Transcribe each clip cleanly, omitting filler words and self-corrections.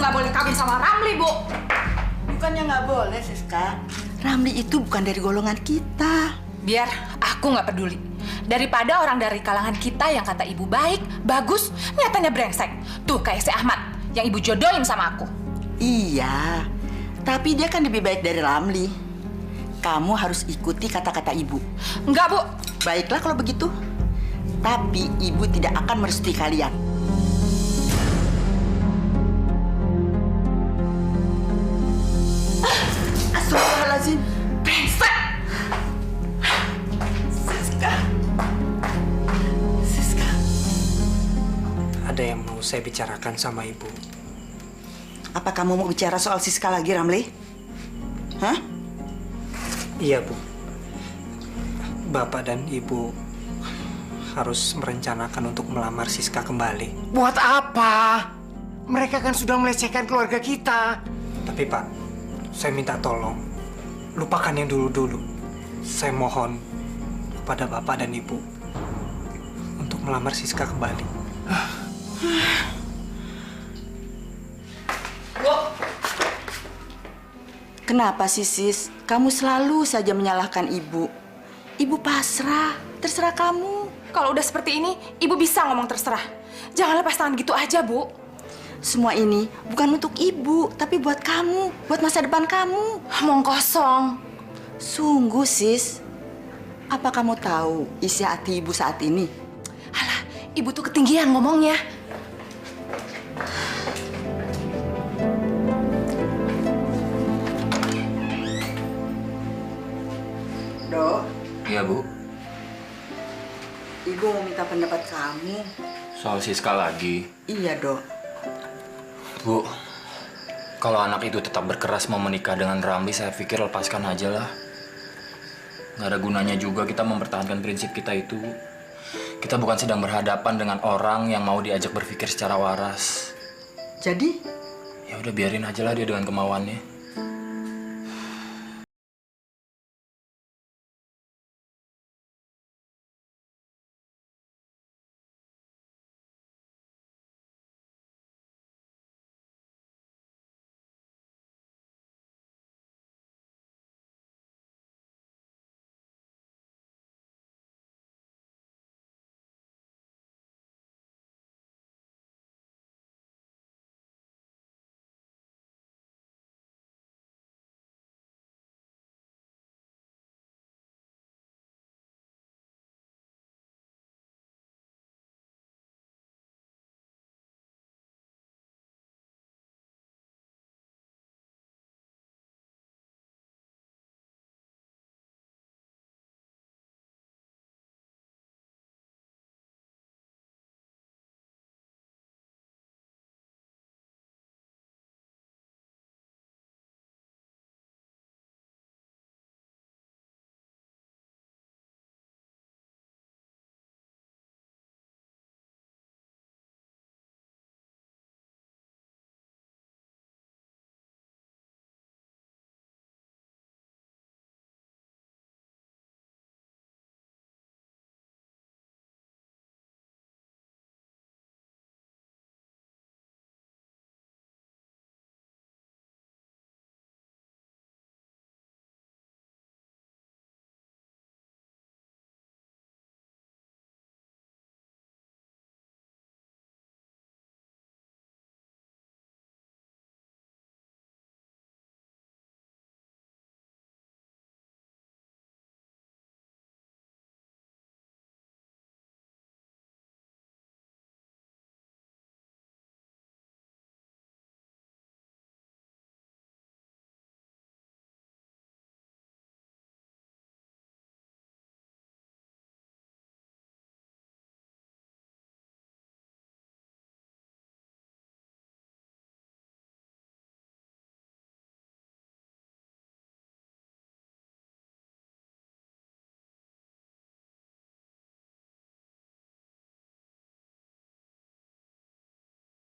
nggak boleh kawin sama Ramli, Bu. Bukannya nggak boleh, Siska. Ramli itu bukan dari golongan kita. Biar aku nggak peduli. Daripada orang dari kalangan kita yang kata ibu baik, bagus, nyatanya brengsek. Tuh kayak si Ahmad yang ibu jodohin sama aku. Iya, tapi dia kan lebih baik dari Ramli. Kamu harus ikuti kata-kata ibu. Enggak, Bu. Baiklah kalau begitu. Tapi ibu tidak akan merestui kalian. Astagfirullahaladzim. Brengsek! Siska. Siska. Ada yang mau saya bicarakan sama ibu. Apa kamu mau bicara soal Siska lagi, Ramli? Hah? Iya, Bu. Bapak dan Ibu harus merencanakan untuk melamar Siska kembali. Buat apa? Mereka kan sudah melecehkan keluarga kita. Tapi Pak, saya minta tolong, lupakan yang dulu-dulu. Saya mohon kepada Bapak dan Ibu untuk melamar Siska kembali. Bu. Kenapa sih, Sis? Kamu selalu saja menyalahkan ibu. Ibu pasrah, terserah kamu. Kalau udah seperti ini, ibu bisa ngomong terserah. Jangan lepas tangan gitu aja, Bu. Semua ini bukan untuk ibu, tapi buat kamu, buat masa depan kamu. Omong kosong. Sungguh, Sis. Apa kamu tahu isi hati ibu saat ini? Alah, ibu tuh ketinggian ngomongnya. Dok, Iya, Bu. ibu mau minta pendapat kamu. Soal Siska lagi. Iya, Dok. Bu, kalau anak itu tetap berkeras mau menikah dengan Ramli, saya pikir lepaskan aja lah. Nggak ada gunanya juga kita mempertahankan prinsip kita itu. Kita bukan sedang berhadapan dengan orang yang mau diajak berpikir secara waras. Jadi, Ya udah biarin aja lah dia dengan kemauannya.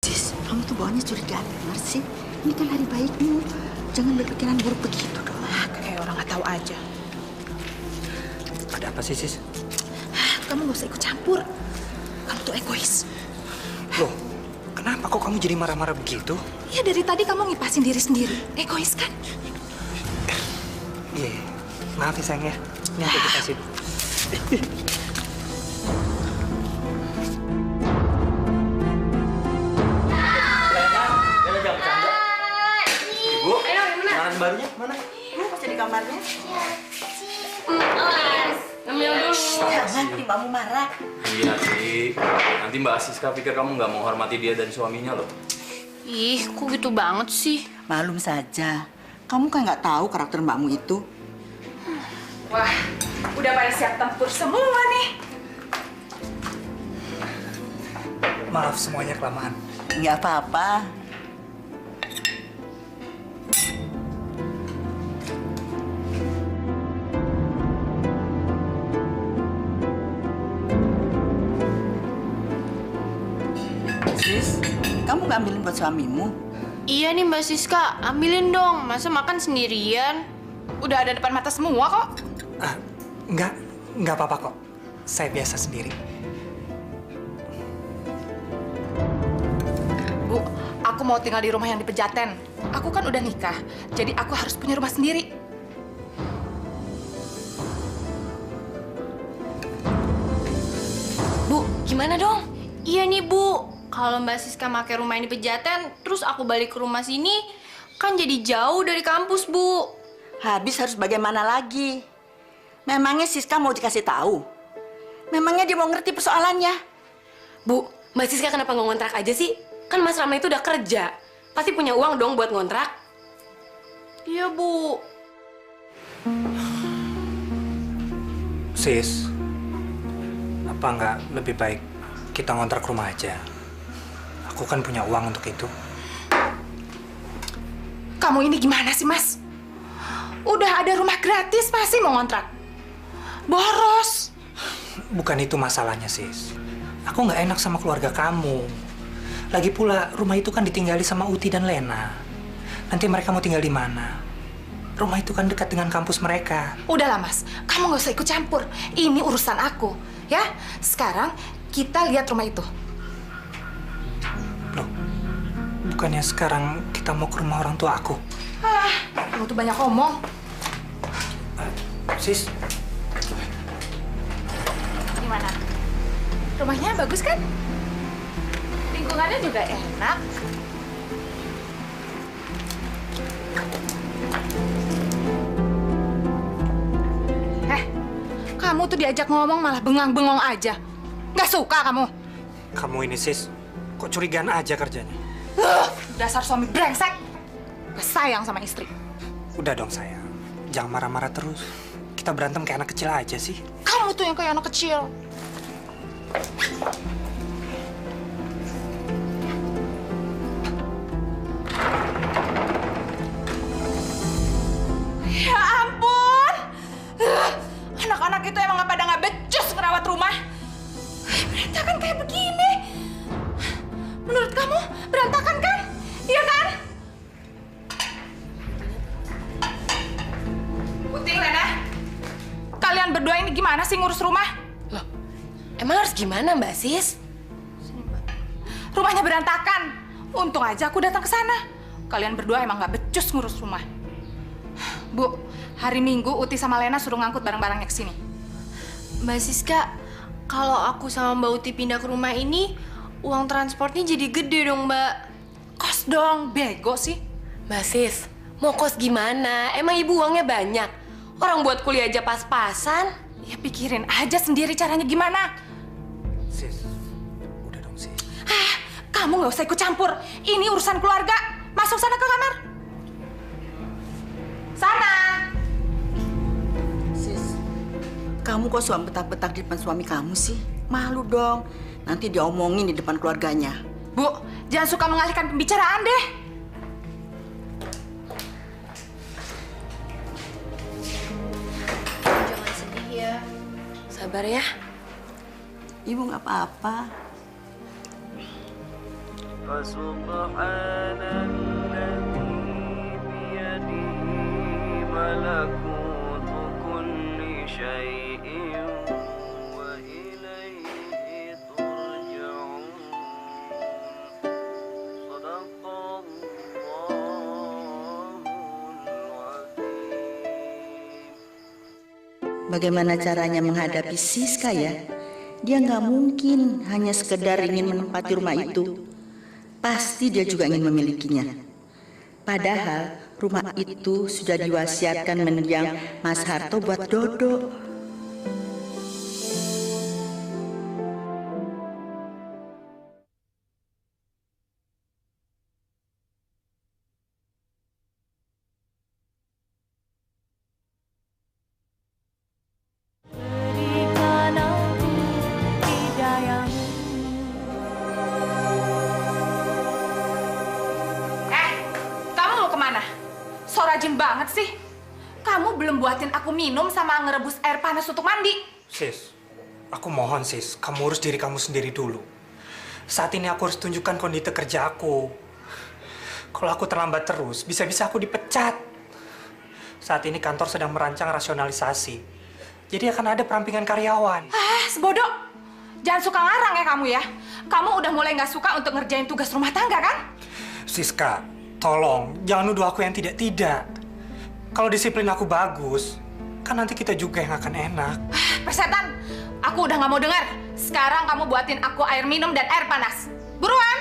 Sis, kamu tuh bawanya curigaan benar sih. Ini kan hari baikmu. Jangan berpikiran buruk begitu dong. Kayak orang nggak tahu aja. Ada apa sih, Sis? Kamu nggak usah ikut campur. Kamu tuh egois. Loh, Kenapa kok kamu jadi marah-marah begitu? Ya dari tadi kamu ngipasin diri sendiri. Egois kan? Iya, maaf ya sayang ya. Ini aku kasih. Ibu, mana barunya? Mana? Ibu masih di kamarnya. Ngambil dulu. Jangan, nanti mbakmu marah. Iya sih. Nanti Mbak Siska pikir kamu nggak menghormati dia dan suaminya loh. Ih, kok gitu banget sih? Malum saja. Kamu kan nggak tahu karakter mbakmu itu. Wah, udah pada siap tempur semua nih. Maaf semuanya kelamaan. Nggak apa-apa. Sis, kamu nggak ambilin buat suamimu? Iya nih Mbak Siska, ambilin dong. Masa makan sendirian? Udah ada depan mata semua kok. Ah, nggak apa-apa kok. Saya biasa sendiri. Bu, aku mau tinggal di rumah yang di Pejaten. Aku kan udah nikah, jadi aku harus punya rumah sendiri. Bu, gimana dong? Iya nih Bu, kalau Mbak Siska pakai rumah ini Pejaten, terus aku balik ke rumah sini, kan jadi jauh dari kampus Bu. Habis harus bagaimana lagi? Memangnya Siska mau dikasih tahu? Memangnya dia mau ngerti persoalannya? Bu, Mbak Siska kenapa nggak ngontrak aja sih? Kan Mas Rama itu udah kerja. Pasti punya uang dong buat ngontrak. Iya Bu. Sis, apa nggak lebih baik kita ngontrak rumah aja? Aku kan punya uang untuk itu. Kamu ini gimana sih, Mas? Udah ada rumah gratis, masih mau ngontrak? Boros. Bukan itu masalahnya, Sis. Aku nggak enak sama keluarga kamu. Lagi pula, rumah itu kan ditinggali sama Uti dan Lena. Nanti mereka mau tinggal di mana? Rumah itu kan dekat dengan kampus mereka. Udahlah, Mas. Kamu nggak usah ikut campur. Ini urusan aku, ya. Sekarang kita lihat rumah itu. Loh, bukannya sekarang kita mau ke rumah orang tua aku? Kamu tuh banyak ngomong. Sis, Gimana? Rumahnya bagus kan? Lingkungannya juga enak. Kamu tuh diajak ngomong malah bengang-bengong aja. Nggak suka kamu? kamu ini Sis, kok curigaan aja kerjanya? Dasar suami brengsek. Gak sayang sama istri. Udah dong sayang, jangan marah-marah terus. Kita berantem kayak anak kecil aja sih. Kamu tuh yang kayak anak kecil. Ya ampun. Anak-anak itu emang pada nggak becus ngerawat rumah. Berantakan kayak begini. Menurut kamu berantakan kan? Iya kan? Puting, Lena. Kalian berdua ini gimana sih ngurus rumah? Loh, emang harus gimana Mbak Sis? Rumahnya berantakan. Untung aja aku datang ke sana. Kalian berdua emang nggak becus ngurus rumah. Bu, hari Minggu Uti sama Lena suruh ngangkut barang-barangnya ke sini. Mbak Siska, kalau aku sama Mbak Uti pindah ke rumah ini, uang transportnya jadi gede dong, Mbak. Kos dong, bego sih. Mbak Sis, mau kos gimana? Emang ibu uangnya banyak? Orang buat kuliah aja pas-pasan. Ya pikirin aja sendiri caranya gimana. Sis, udah dong Sis. Kamu nggak usah ikut campur. Ini urusan keluarga. Masuk sana ke kamar. Sana. Sis, kamu kok suam betak-betak di depan suami kamu sih? Malu dong. Nanti diomongin di depan keluarganya. Bu, jangan suka mengalihkan pembicaraan deh. Jangan sedih ya. Sabar ya. Ibu nggak apa-apa. فسبحان الذي بيده ملكوت كل شيء وإليه ترجعون bagaimana caranya menghadapi Siska ya? Dia nggak mungkin hanya sekedar ingin menempati rumah itu. Pasti dia juga ingin memilikinya. Padahal rumah itu sudah diwasiatkan mendiang Mas Harto buat Dodo. Kamu mau kemana? So rajin banget sih. Kamu belum buatin aku minum sama ngerebus air panas untuk mandi. Sis, aku mohon sis, kamu urus diri kamu sendiri dulu. Saat ini aku harus tunjukkan kondisi kerja aku. Kalau aku terlambat terus, bisa-bisa aku dipecat. Saat ini kantor sedang merancang rasionalisasi. Jadi akan ada perampingan karyawan. Sebodoh. Jangan suka ngarang ya kamu ya. Kamu udah mulai nggak suka untuk ngerjain tugas rumah tangga kan? Siska, tolong jangan nuduh aku yang tidak-tidak. Kalau disiplin aku bagus, kan nanti kita juga yang akan enak. Persetan, aku udah nggak mau dengar. Sekarang kamu buatin aku air minum dan air panas. Buruan!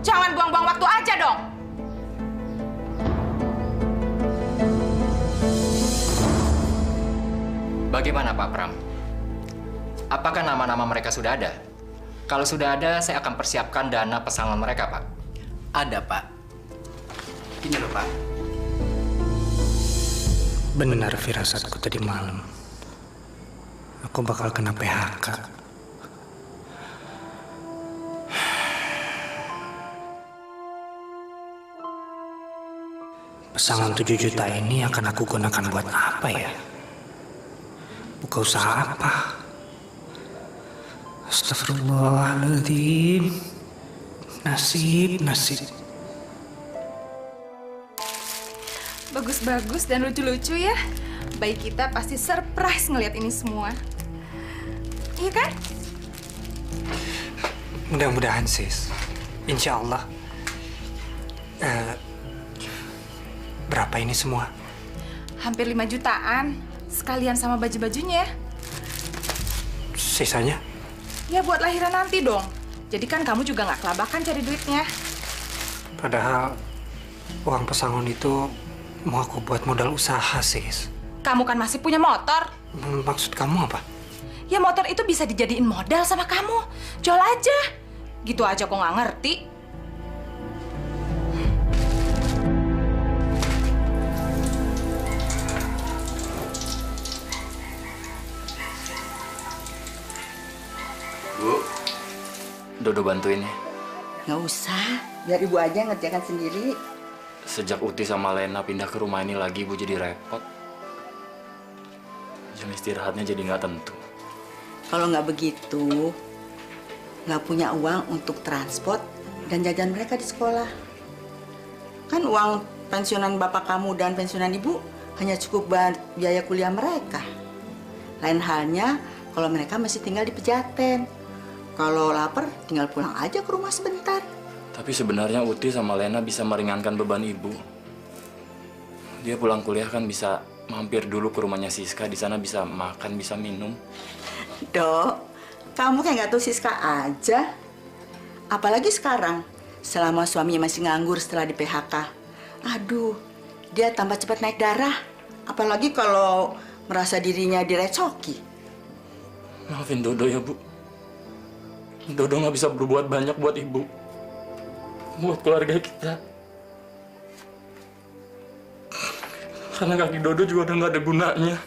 Jangan buang-buang waktu aja dong. Bagaimana Pak Pram? Apakah nama-nama mereka sudah ada? Kalau sudah ada, saya akan persiapkan dana pesangon mereka, Pak. Ada, Pak. Ini loh, Pak. Benar firasatku tadi malam. Aku bakal kena PHK. Pesangon 7 juta ini akan aku gunakan buat apa ya? Buka usaha apa? Astagfirullahaladzim. Nasib. Bagus-bagus dan lucu-lucu ya. Bayi kita pasti surprise ngeliat ini semua. Iya kan? Mudah-mudahan sis. Insya Allah. Berapa ini semua? Hampir 5 jutaan. Sekalian sama baju-bajunya. Sisanya? Ya buat lahiran nanti dong. Jadi kan kamu juga nggak kelabakan cari duitnya. Padahal uang pesangon itu mau aku buat modal usaha, sis. Kamu kan masih punya motor. Maksud kamu apa? Ya motor itu bisa dijadiin modal sama kamu. Jual aja. Gitu aja kok nggak ngerti. Bu, Dodo bantuin ya. Nggak usah, biar ibu aja ngerjakan sendiri. Sejak Uti sama Lena pindah ke rumah ini lagi, Bu jadi repot. Jam istirahatnya jadi nggak tentu. Kalau nggak begitu, nggak punya uang untuk transport dan jajan mereka di sekolah. Kan uang pensiunan bapak kamu dan pensiunan ibu hanya cukup buat biaya kuliah mereka. Lain halnya kalau mereka masih tinggal di Pejaten. Kalau lapar, tinggal pulang aja ke rumah sebentar. Tapi sebenarnya Uti sama Lena bisa meringankan beban ibu. Dia pulang kuliah kan bisa mampir dulu ke rumahnya Siska. Di sana bisa makan, bisa minum. Dok, kamu kayak nggak tahu Siska aja. Apalagi sekarang, selama suaminya masih nganggur setelah di PHK. Aduh, dia tambah cepat naik darah. Apalagi kalau merasa dirinya direcoki. Maafin Dodo ya, Bu. Dodo nggak bisa berbuat banyak buat ibu. Buat keluarga kita. Karena kaki Dodo juga udah nggak ada gunanya.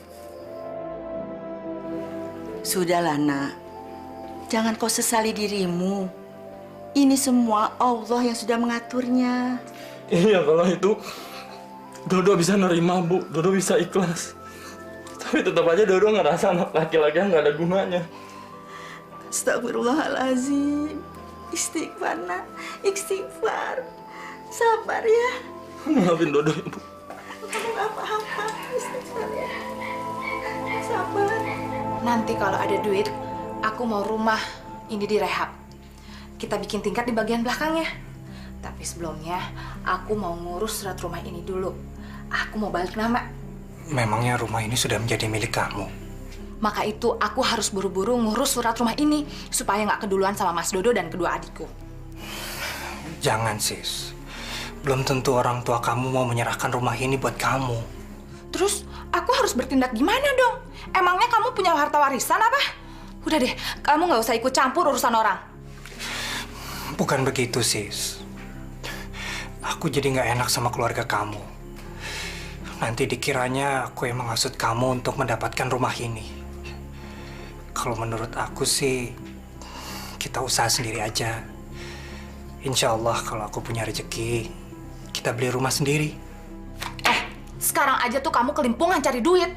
Sudahlah, nak. Jangan kau sesali dirimu. Ini semua Allah yang sudah mengaturnya. Iya, kalau itu Dodo bisa nerima, Bu. Dodo bisa ikhlas. Tapi tetap aja Dodo ngerasa anak laki-laki yang nggak ada gunanya. Astagfirullahaladzim. Istighfar, nak. Istighfar. Sabar ya. Maafin Dodo ya, Bu. Kamu gak apa-apa. Istighfar ya. Sabar. Nanti kalau ada duit, aku mau rumah ini direhab. Kita bikin tingkat di bagian belakangnya. Tapi sebelumnya, aku mau ngurus surat rumah ini dulu. Aku mau balik nama. Memangnya rumah ini sudah menjadi milik kamu? Maka itu aku harus buru-buru ngurus surat rumah ini supaya nggak keduluan sama Mas Dodo dan kedua adikku. Jangan, Sis. Belum tentu orang tua kamu mau menyerahkan rumah ini buat kamu. Terus aku harus bertindak gimana dong? Emangnya kamu punya harta warisan apa? Udah deh, kamu nggak usah ikut campur urusan orang. Bukan begitu, Sis. Aku jadi nggak enak sama keluarga kamu. Nanti dikiranya aku yang menghasut kamu untuk mendapatkan rumah ini. Kalau menurut aku sih, kita usaha sendiri aja. Insya Allah kalau aku punya rezeki, kita beli rumah sendiri. Sekarang aja tuh kamu kelimpungan cari duit.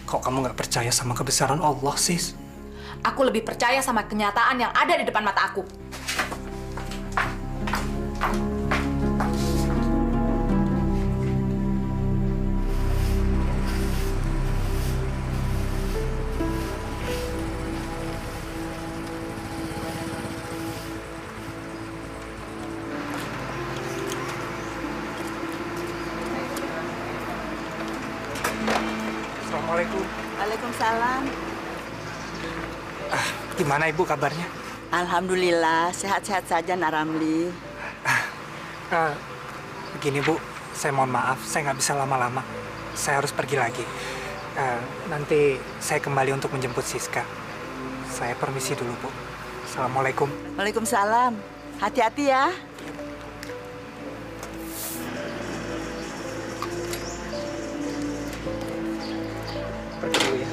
Kok kamu nggak percaya sama kebesaran Allah, Sis? Aku lebih percaya sama kenyataan yang ada di depan mata aku. Assalamualaikum. Waalaikumsalam. Gimana Ibu kabarnya? Alhamdulillah, sehat-sehat saja Naramli. Begini Bu, saya mohon maaf, saya nggak bisa lama-lama. Saya harus pergi lagi. Nanti saya kembali untuk menjemput Siska. Saya permisi dulu Bu. Assalamualaikum. Waalaikumsalam. Hati-hati ya. Pergi dulu ya.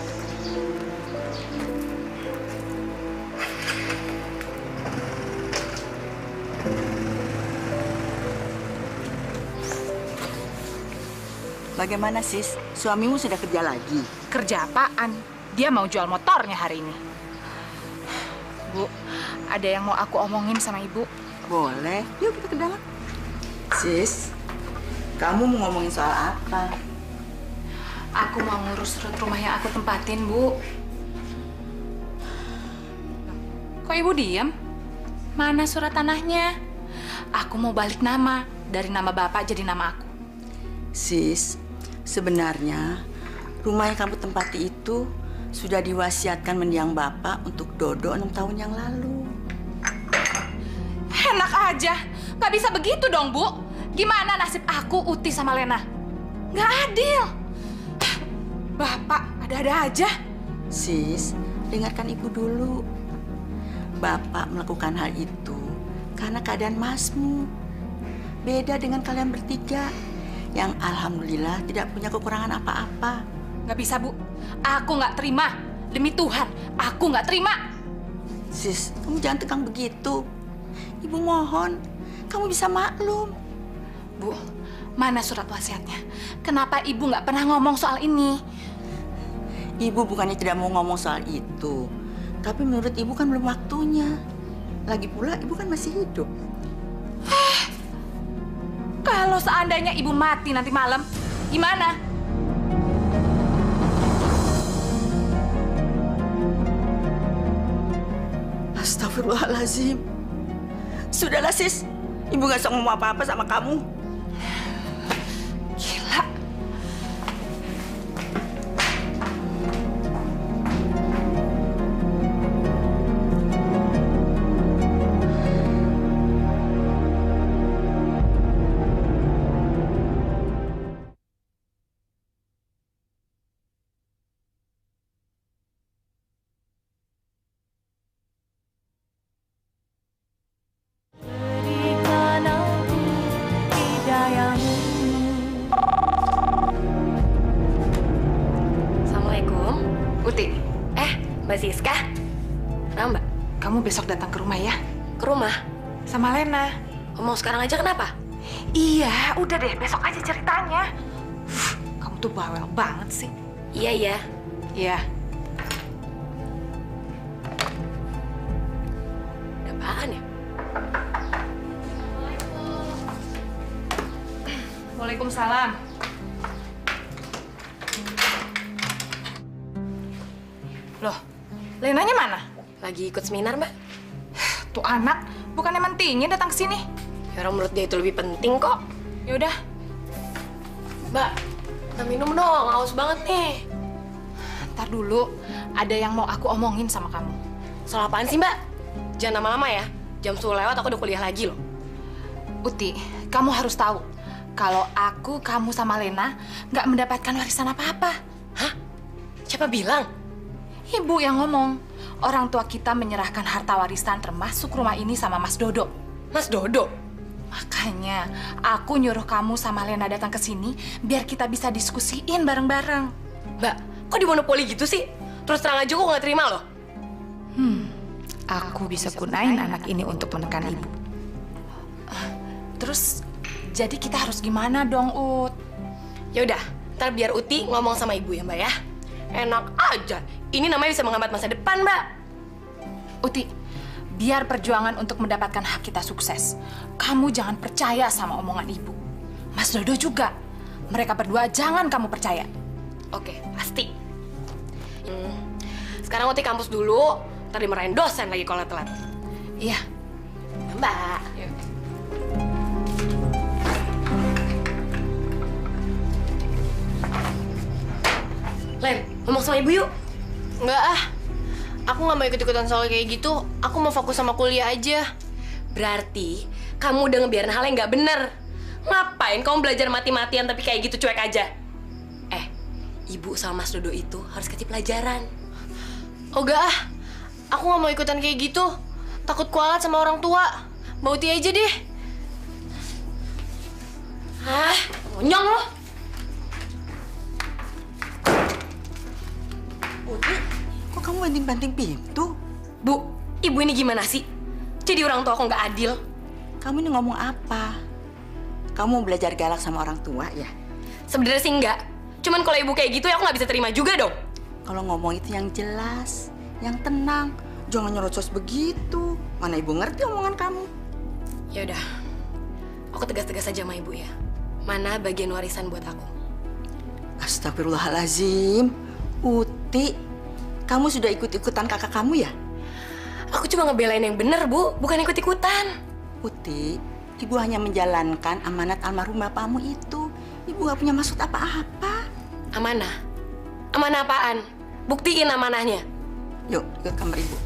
Bagaimana sis? Suamimu sudah kerja lagi? Kerja apaan? Dia mau jual motornya hari ini. Bu, ada yang mau aku omongin sama Ibu. Boleh. Yuk kita ke dalam. Sis, kamu mau ngomongin soal apa? Aku mau ngurus surat rumah yang aku tempatin, Bu. Kok Ibu diam? Mana surat tanahnya? Aku mau balik nama. Dari nama Bapak jadi nama aku. Sis, sebenarnya rumah yang kamu tempati itu sudah diwasiatkan mendiang Bapak untuk Dodo 6 tahun yang lalu. Enak aja. Nggak bisa begitu dong, Bu. Gimana nasib aku, Uti, sama Lena? Nggak adil. Bapak ada-ada aja. Sis, dengarkan Ibu dulu. Bapak melakukan hal itu karena keadaan Masmu. Beda dengan kalian bertiga yang alhamdulillah tidak punya kekurangan apa-apa. Nggak bisa, Bu. Aku nggak terima. Demi Tuhan, aku nggak terima. Sis, kamu jangan tegang begitu. Ibu mohon, kamu bisa maklum. Bu, mana surat wasiatnya? Kenapa Ibu nggak pernah ngomong soal ini? Ibu bukannya tidak mau ngomong soal itu, tapi menurut Ibu kan belum waktunya. Lagi pula Ibu kan masih hidup. Kalau seandainya Ibu mati nanti malam, gimana? Astagfirullahaladzim. Sudahlah sis, Ibu gak usah ngomong apa-apa sama kamu. Gila. Berikan aku hidayamu. Assalamualaikum. Uti, Mbak Siska. Kenapa, Mbak? kamu besok datang ke rumah ya? Ke rumah? Sama Lena. Mau sekarang aja kenapa? Iya, udah deh, besok aja ceritanya. Kamu tuh bawel banget sih. Iya, iya. Iya. Ada apaan ya? Waalaikumsalam. Loh, Lenanya mana? Lagi ikut seminar, Mbak. Tuh anak, bukannya mentingin datang ke sini. Ya orang menurut dia itu lebih penting kok. Ya udah, Mbak, kita minum dong, haus banget nih. Ntar dulu, ada yang mau aku omongin sama kamu. Soal apaan sih, Mbak? Jangan lama-lama ya. Jam 10 lewat aku udah kuliah lagi loh. Uti, kamu harus tahu kalau aku, kamu sama Lena nggak mendapatkan warisan apa-apa. Hah? Siapa bilang? Ibu yang ngomong. Orang tua kita menyerahkan harta warisan termasuk rumah ini sama Mas Dodo. Mas Dodo? Makanya aku nyuruh kamu sama Lena datang ke sini biar kita bisa diskusiin bareng-bareng. Mbak, kok dimonopoli gitu sih? Terus terang aja aku nggak terima loh. Aku bisa gunain anak ini untuk menekan ibu. Terus, jadi kita harus gimana dong, Ut? Ya udah, ntar biar Uti ngomong sama ibu ya, Mbak ya. Enak aja. Ini namanya bisa menghambat masa depan, Mbak. Uti, biar perjuangan untuk mendapatkan hak kita sukses, kamu jangan percaya sama omongan ibu. Mas Dodo juga. Mereka berdua jangan kamu percaya. Oke, pasti. Sekarang Uti kampus dulu, ntar dimarahin dosen lagi kalau telat. Iya. Mbak. Len, ngomong sama ibu yuk. Enggak ah. Aku nggak mau ikut-ikutan soal kayak gitu. Aku mau fokus sama kuliah aja. Berarti kamu udah ngebiarin hal yang nggak bener. Ngapain kamu belajar mati-matian tapi kayak gitu cuek aja? Ibu sama Mas Dodo itu harus kasih pelajaran. Oh enggak ah. Aku nggak mau ikutan kayak gitu. Takut kualat sama orang tua. Bauti aja deh. Hah? Monyong lo? Uti, kok kamu banting-banting pintu? Bu, ibu ini gimana sih? Jadi orang tua kok nggak adil? Kamu ini ngomong apa? Kamu belajar galak sama orang tua ya? Sebenarnya sih enggak. Cuman kalau ibu kayak gitu ya aku nggak bisa terima juga dong. Kalau ngomong itu yang jelas, yang tenang. Jangan nyerocos begitu. Mana ibu ngerti omongan kamu? Ya udah, aku tegas-tegas aja sama ibu ya. Mana bagian warisan buat aku? Astagfirullahalazim. Uti, kamu sudah ikut-ikutan kakak kamu ya? Aku cuma ngebelain yang bener, Bu. Bukan ikut-ikutan. Uti, ibu hanya menjalankan amanat almarhum bapakmu itu. Ibu gak punya maksud apa-apa. Amanah? Amanah apaan? Buktiin amanahnya. Yuk, ikut kamar ibu.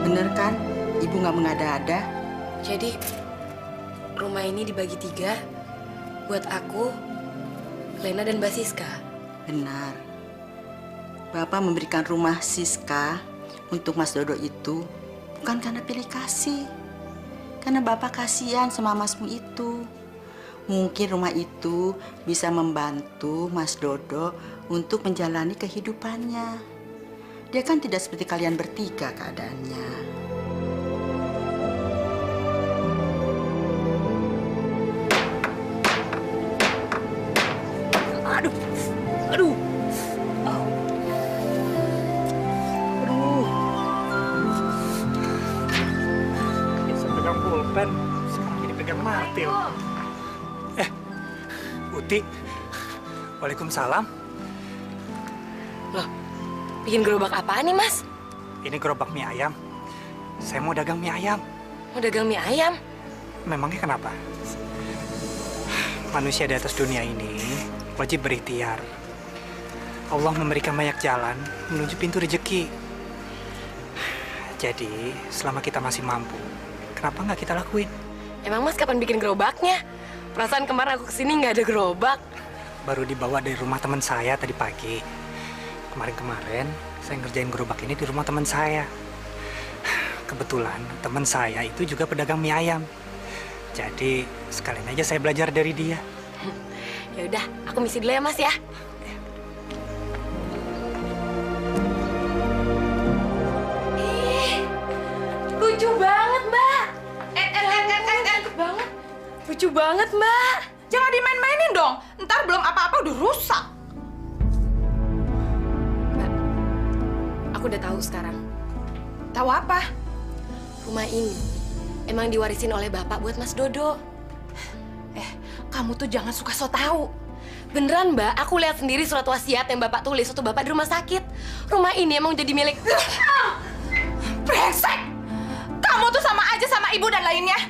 Bener kan? Ibu gak mengada-ada. Jadi, rumah ini dibagi 3 buat aku, Lena, dan Mbak Siska. Benar. Bapak memberikan rumah Siska untuk Mas Dodo itu bukan karena pilih kasih. Karena Bapak kasihan sama Masmu itu. Mungkin rumah itu bisa membantu Mas Dodo untuk menjalani kehidupannya. Dia kan tidak seperti kalian bertiga keadaannya. Aduh, aduh. Bisa pegang pulpen, sekarang jadi pegang martil. Uti, waalaikumsalam. Loh, bikin gerobak apaan nih, Mas? Ini gerobak mie ayam. Saya mau dagang mie ayam. Mau dagang mie ayam? Memangnya kenapa? Manusia di atas dunia ini wajib berikhtiar. Allah memberikan banyak jalan menuju pintu rezeki. Jadi, selama kita masih mampu, kenapa nggak kita lakuin? Emang Mas kapan bikin gerobaknya? Perasaan kemarin aku kesini nggak ada gerobak. Baru dibawa dari rumah teman saya tadi pagi. Kemarin-kemarin, saya ngerjain gerobak ini di rumah teman saya. Kebetulan, teman saya itu juga pedagang mie ayam. Jadi, sekalian aja saya belajar dari dia. Ya udah, aku misi dulu ya, Mas ya. Lucu banget, Mbak. banget. Lucu banget, Mbak. Jangan dimain-mainin dong. Ntar belum apa-apa udah rusak. Mbak, aku udah tahu sekarang. Tahu apa? Rumah ini emang diwarisin oleh Bapak buat Mas Dodo. Kamu tuh jangan suka so tahu. Beneran, Mbak. Aku lihat sendiri surat wasiat yang Bapak tulis waktu Bapak di rumah sakit. Rumah ini emang jadi milik... Brengsek! Kamu tuh sama aja sama ibu dan lainnya.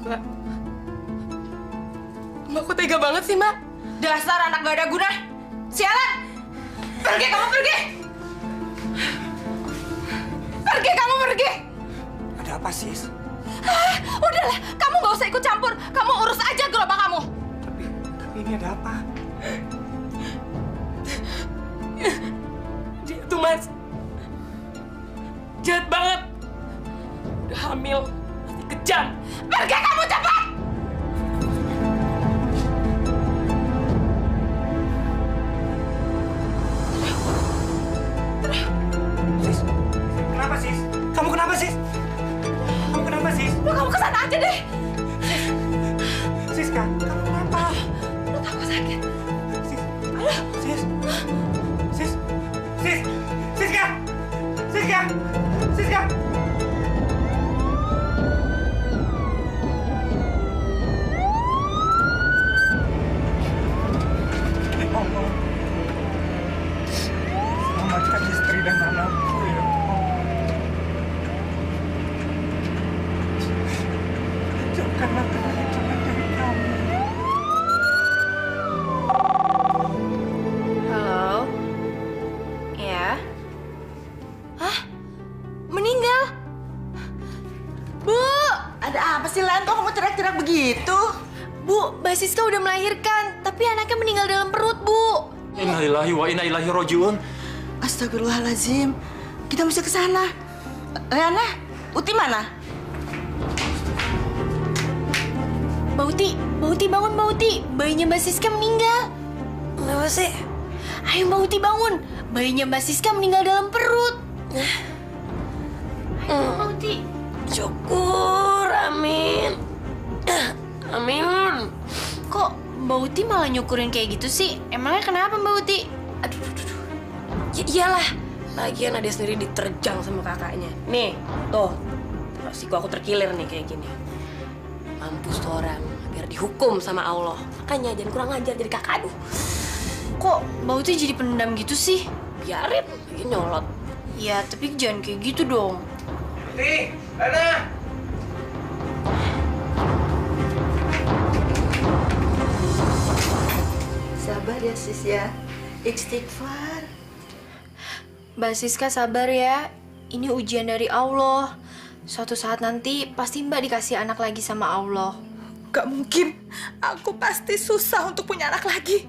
Mbak, Mbak, kok tega banget sih, Mbak? Dasar anak gak ada guna. Sialan! Pergi kamu, pergi! Pergi kamu, pergi! Ada apa, Sis? Udahlah, kamu gak usah ikut campur. Kamu urus aja gerobak kamu. Tapi ini ada apa? Dia tuh, Mas, jahat banget. Udah hamil, masih kejam. Pergi kamu, cepat! Sis, kenapa, Sis? Kamu kenapa, Sis? Kamu kenapa, Sis? Lu kamu kesana aja deh. Siska, kamu kenapa? Lu aku sakit. Sis, Sis, Sis, Sis, Siska, Siska, Siska. Allah, selamatkan istri dan anakku ya Allah. Jauhkanlah kehadiran dari kami. Halo? Ya? Hah? Meninggal? Bu! Ada apa sih, Lan? Kok kamu teriak-teriak begitu? Bu, Mbak Siska udah melahirkan, tapi anaknya meninggal dalam perut, Bu. Innalillahi wa inna ilaihi rajiun. Astagfirullahaladzim. Kita mesti ke sana. Leana, Uti mana? Mbak Uti bangun, Mbak Uti. Bayinya Mbak Siska meninggal. Kenapa sih? Ayo Mbak Uti bangun. Bayinya Mbak Siska meninggal dalam perut. Ayo Mbak Uti. Syukur, amin. Amin. Kok Mbak Uti malah nyukurin kayak gitu sih? Emangnya kenapa Mbak Uti? Aduh. Ya iyalah. Lagian ada sendiri diterjang sama kakaknya. Nih, tuh. Siku aku terkilir nih kayak gini. Mampus tuh orang, biar dihukum sama Allah. Makanya jangan kurang ajar jadi kakak, aduh. Kok Mbak Uti jadi pendendam gitu sih? Biarin, lagi nyolot. Ya, tapi jangan kayak gitu dong. Uti, Lena. Sabar ya, Sis ya. Istighfar. Mbak Siska sabar ya. Ini ujian dari Allah. Suatu saat nanti pasti Mbak dikasih anak lagi sama Allah. Gak mungkin. Aku pasti susah untuk punya anak lagi.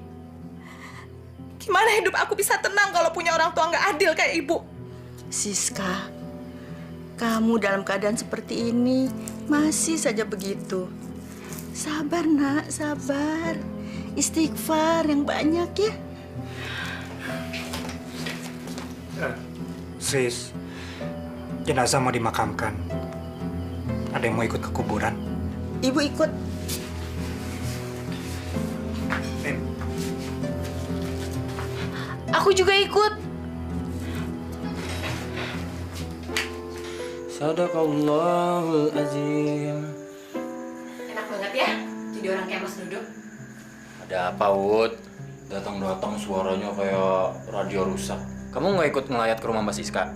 Gimana hidup aku bisa tenang kalau punya orang tua nggak adil kayak ibu? Siska, kamu dalam keadaan seperti ini masih saja begitu. Sabar, Nak, sabar. Istighfar yang banyak ya. Sis, jenazah mau dimakamkan. Ada yang mau ikut ke kuburan? Ibu ikut. Nin, Aku juga ikut. Sadaqallahul azim. Enak banget ya, jadi orang kayak Mas Dodo. Ada apa, Wud? Datang-datang suaranya kayak radio rusak. Kamu nggak ikut ngelayat ke rumah Mbak Siska?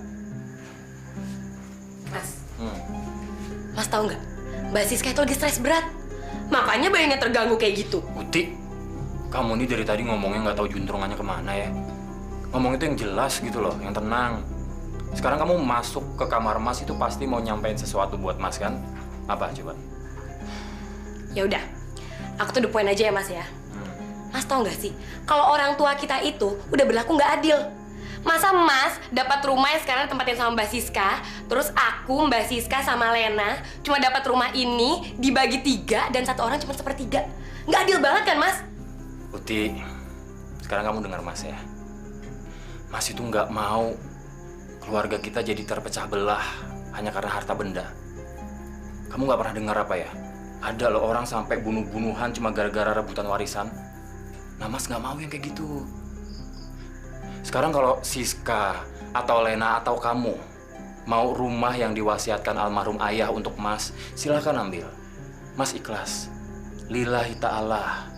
Mas, Hmm. Mas tahu nggak? Mbak Siska itu lagi stres berat. Makanya bayinya terganggu kayak gitu. Uti, kamu nih dari tadi ngomongnya nggak tahu juntrungannya kemana ya. Ngomong itu yang jelas gitu loh, yang tenang. Sekarang kamu masuk ke kamar Mas itu pasti mau nyampein sesuatu buat Mas kan? Apa coba? Ya udah, aku tuh the point aja ya Mas ya. Mas tahu nggak sih, kalau orang tua kita itu udah berlaku nggak adil. Masa Mas dapat rumah yang sekarang tempatin sama Mbak Siska, terus aku, Mbak Siska sama Lena cuma dapat rumah ini dibagi 3 dan satu orang cuma 1/3. Nggak adil banget kan Mas? Uti, sekarang kamu dengar Mas ya. Mas itu nggak mau keluarga kita jadi terpecah belah hanya karena harta benda. Kamu nggak pernah dengar apa ya? Ada loh orang sampai bunuh-bunuhan cuma gara-gara rebutan warisan. Nah Mas nggak mau yang kayak gitu. Sekarang kalau Siska atau Lena atau kamu mau rumah yang diwasiatkan almarhum ayah untuk Mas, silakan ambil. Mas ikhlas. Lillahi ta'ala.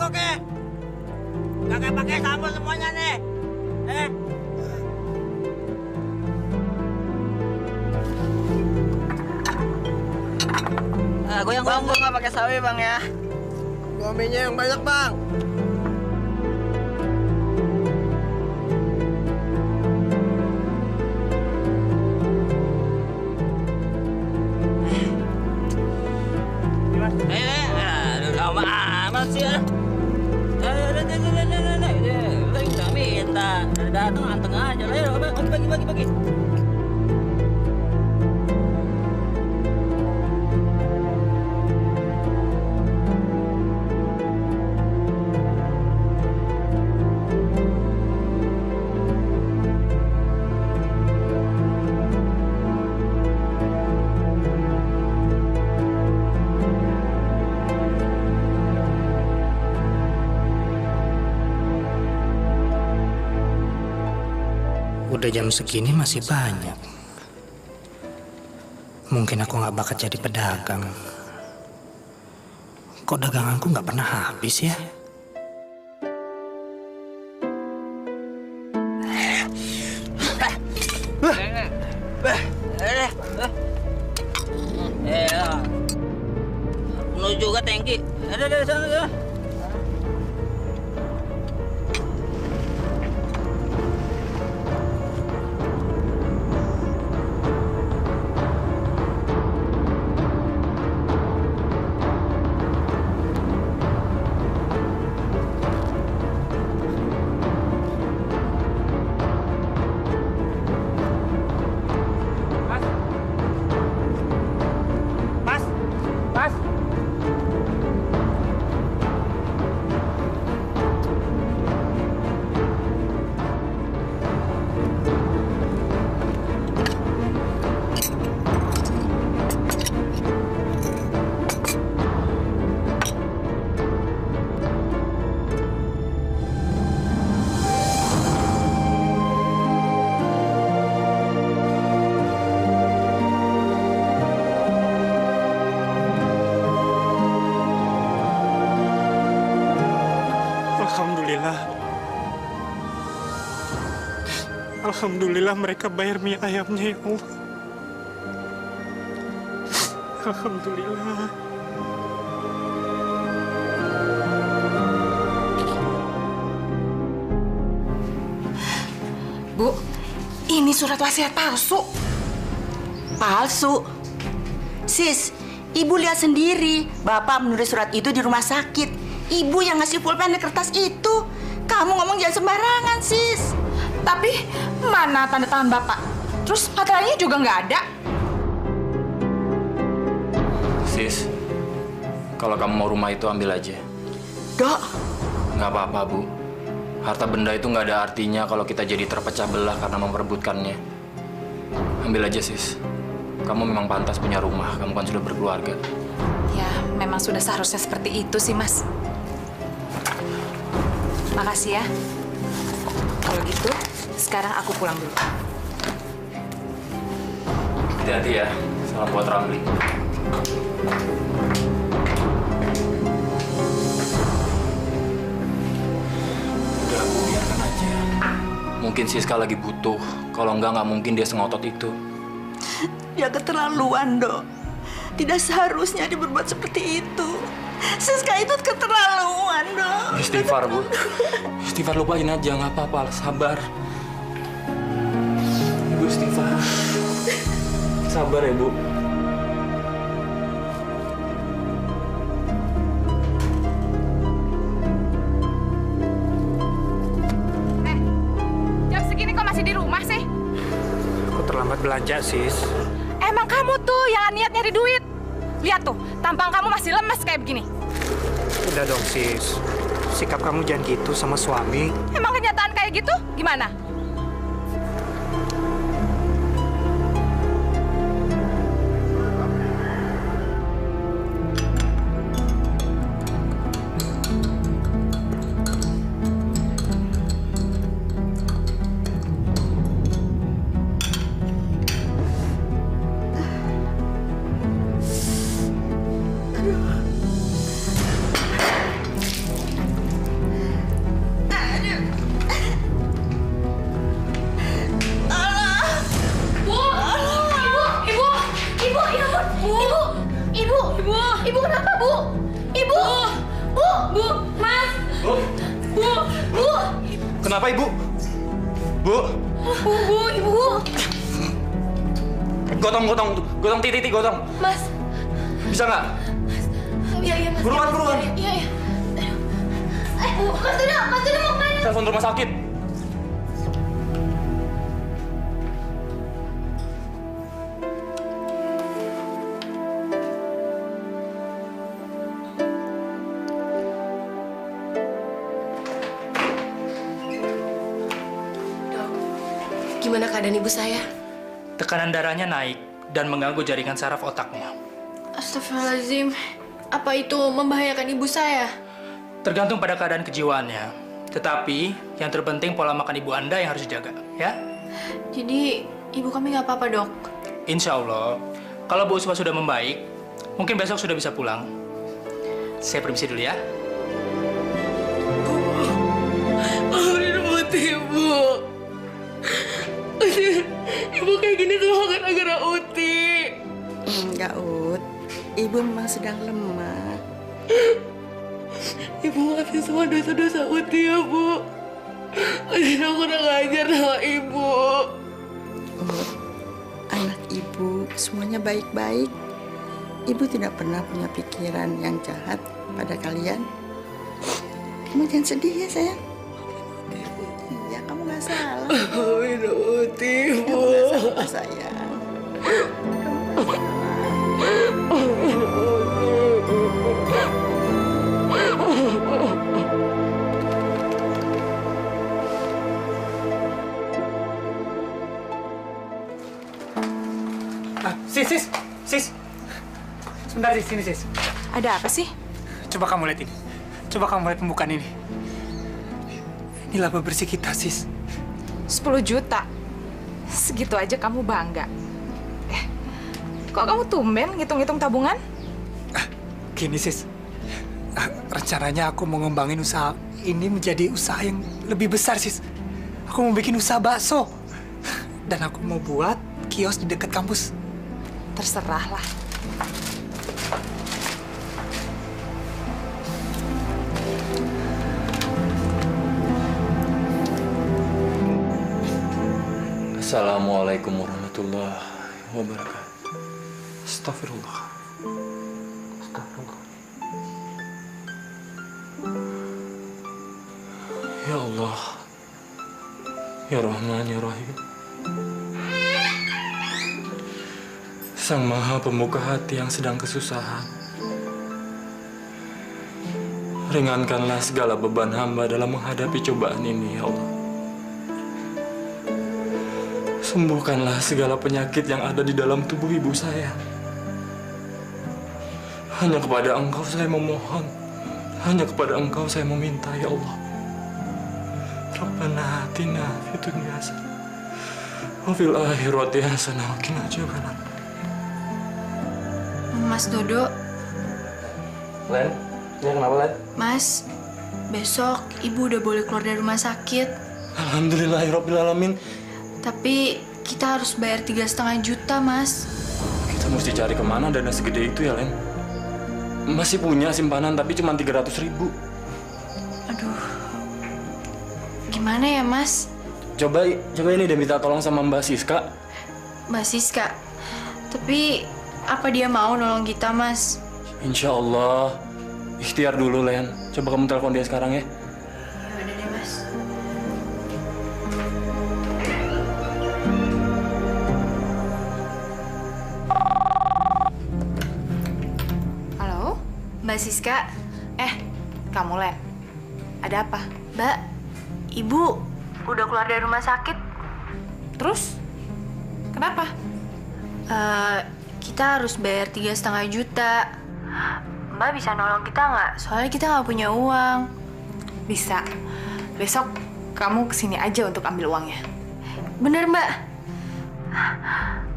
oke. Kakek pakai sambal semuanya nih. Goyang bang, gua nggak pakai sawi bang ya. Gominya yang banyak bang. Lama amat sih ya. Udah minta, datang anteng aja lah. Bagi. Udah jam segini masih banyak. Mungkin aku nggak bakat jadi pedagang. Kok daganganku nggak pernah habis ya? Penuh juga tangki. Ada sana. Alhamdulillah mereka bayar mie ayamnya ya Allah. Alhamdulillah. Bu, ini surat wasiat palsu. Palsu. Sis, ibu lihat sendiri. Bapak menulis surat itu di rumah sakit. Ibu yang ngasih pulpen di kertas itu. Kamu ngomong jangan sembarangan, sis. Tapi mana tanda tangan Bapak? Terus materai juga nggak ada. Sis, kalau kamu mau rumah itu ambil aja. Dok. Nggak apa-apa, Bu. Harta benda itu nggak ada artinya kalau kita jadi terpecah belah karena memperebutkannya. Ambil aja, Sis. Kamu memang pantas punya rumah. Kamu kan sudah berkeluarga. Ya, memang sudah seharusnya seperti itu sih, Mas. Makasih ya. Kalau gitu, sekarang aku pulang dulu. Hati-hati ya. Salam buat Ramli. Udah, Bu, biarkan aja. Mungkin Siska lagi butuh. Kalau nggak mungkin dia sengotot itu. Dia keterlaluan, Dok. Tidak seharusnya dia berbuat seperti itu. Siska itu keterlaluan, Dok. Istighfar, Bu. Istighfar, lupain aja. Nggak apa-apa. Sabar. Ibu istighfar. Sabar ya, Bu. Jam segini kok masih di rumah sih? Aku terlambat belanja, sis. Emang kamu tuh yang niat nyari duit. Lihat tuh, tampang kamu masih lemes kayak begini. Udah dong, sis. Sikap kamu jangan gitu sama suami. Emang kenyataan kayak gitu? Gimana? Ibu kenapa, Bu? Ibu! Bu! Bu! Mas! Bu! Bu! Bu! Kenapa Ibu? Bu! Bu! Ibu! Gotong titik gotong. Mas! Bisa nggak? Iya, Mas. Buruan. Iya. Bu, Mas Dodo mau kemana? Telepon rumah sakit. Gimana keadaan ibu saya? Tekanan darahnya naik dan mengganggu jaringan saraf otaknya. Astagfirullahaladzim. Apa itu membahayakan ibu saya? Tergantung pada keadaan kejiwaannya. Tetapi yang terpenting pola makan ibu Anda yang harus dijaga, ya? Jadi, ibu kami nggak apa-apa, Dok? Insya Allah, kalau Bu Usma sudah membaik, mungkin besok sudah bisa pulang. Saya permisi dulu ya. Ibu. Ibu kayak gini tuh gara-gara Uti. Enggak, Ut. Ibu memang sedang lemah. Ibu maafin semua dosa-dosa Uti ya, Bu. Uti aku kurang ajar sama Ibu. Ut, anak ibu semuanya baik-baik. Ibu tidak pernah punya pikiran yang jahat pada kalian. Kamu jangan sedih ya, sayang. Iya, kamu nggak salah. Maafin Uti, Bu. Kamu nggak salah, sayang. Sis. Sebentar, Sis. Sini, Sis. Ada apa sih? Coba kamu lihat ini. Coba kamu lihat pembukaan ini. Ini laba bersih kita, Sis. 10 juta. Segitu aja kamu bangga. Kok kamu tumben ngitung-ngitung tabungan? Gini, Sis. Rencananya aku mau ngembangin usaha ini menjadi usaha yang lebih besar, Sis. Aku mau bikin usaha bakso. Dan aku mau buat kios di dekat kampus. Terserahlah. Assalamualaikum warahmatullahi wabarakatuh. Astagfirullah. Ya Allah. Ya Rahman, Ya Rahim. Sang Maha Pembuka hati yang sedang kesusahan. Ringankanlah segala beban hamba dalam menghadapi cobaan ini, ya Allah. Sembuhkanlah segala penyakit yang ada di dalam tubuh ibu saya. Hanya kepada Engkau saya memohon. Hanya kepada Engkau saya meminta, ya Allah. Rabbana atina fid dunya hasanah wa fil akhirati hasanah wa qina adzabannar. Mas Dodo, Len, ya kenapa, Len? Mas, besok ibu udah boleh keluar dari rumah sakit. Alhamdulillahirrabbilalamin. Tapi kita harus bayar 3,5 juta, Mas. Kita mesti cari kemana dana segede itu ya, Len? Masih punya simpanan tapi cuma 300.000. Aduh, gimana ya, Mas? Coba ini deh minta tolong sama Mbak Siska. Mbak Siska, tapi apa dia mau nolong kita, Mas? Insya Allah. Ikhtiar dulu, Len. Coba kamu telepon dia sekarang ya. Ya udah deh, Mas. Halo? Mbak Siska, Kamu, Len. Ada apa? Mbak, Ibu udah keluar dari rumah sakit. Terus? Kenapa? Kita harus bayar 3,5 juta. Mbak bisa nolong kita nggak? Soalnya kita nggak punya uang. Bisa. Besok kamu kesini aja untuk ambil uangnya. Bener, Mbak?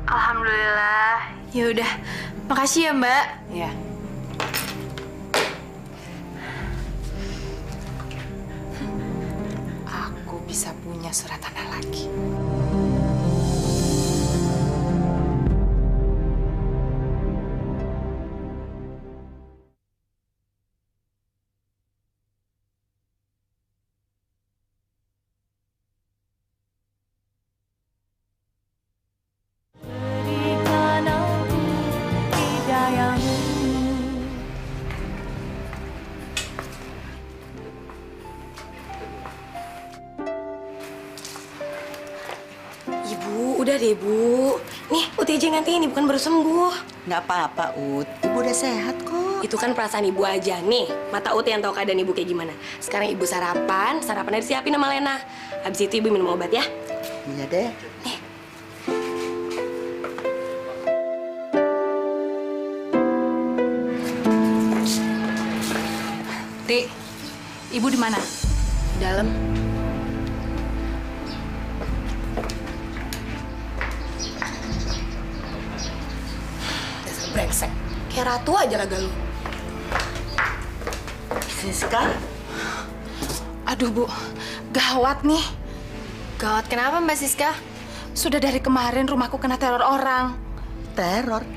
Alhamdulillah. Ya udah, makasih ya, Mbak. Ya. Aku bisa punya surat tanah lagi. Udah deh, Bu. Nih, Uti aja yang gantiin, Ibu kan baru sembuh. Nggak apa-apa, Ut. Ibu udah sehat kok. Itu kan perasaan Ibu aja. Nih, mata Uti yang tahu keadaan Ibu kayak gimana. Sekarang Ibu sarapannya disiapin sama Lena. Habis itu Ibu minum obat ya. Iya deh. Ti, ibu di mana? Dalam. Dasar brengsek. Kayak ratu aja laga lu. Siska, Aduh, Bu. Gawat nih. Gawat kenapa Mbak Siska? Sudah dari kemarin rumahku kena teror orang. teror.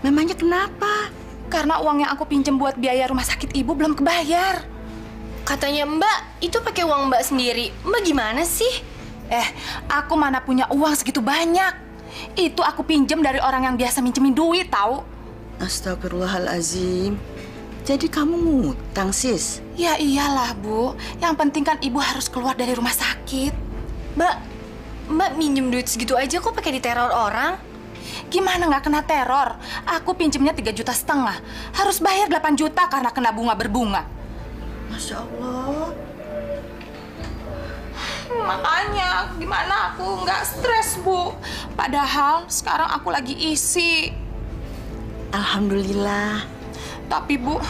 Memangnya kenapa? Karena uang yang aku pinjam buat biaya rumah sakit ibu belum kebayar. Katanya Mbak, itu pakai uang Mbak sendiri. Mbak gimana sih? Aku mana punya uang segitu banyak. Itu aku pinjam dari orang yang biasa minjemin duit, tahu? Astagfirullahalazim. Jadi kamu ngutang, Sis? Ya iyalah, Bu. Yang penting kan ibu harus keluar dari rumah sakit. Mbak minjem duit segitu aja kok pakai diteror orang? Gimana nggak kena teror? Aku pinjemnya 3,5 juta. Harus bayar 8 juta karena kena bunga berbunga. Masya Allah. Makanya gimana aku nggak stres, Bu. Padahal sekarang aku lagi isi. Alhamdulillah. Tapi Bu,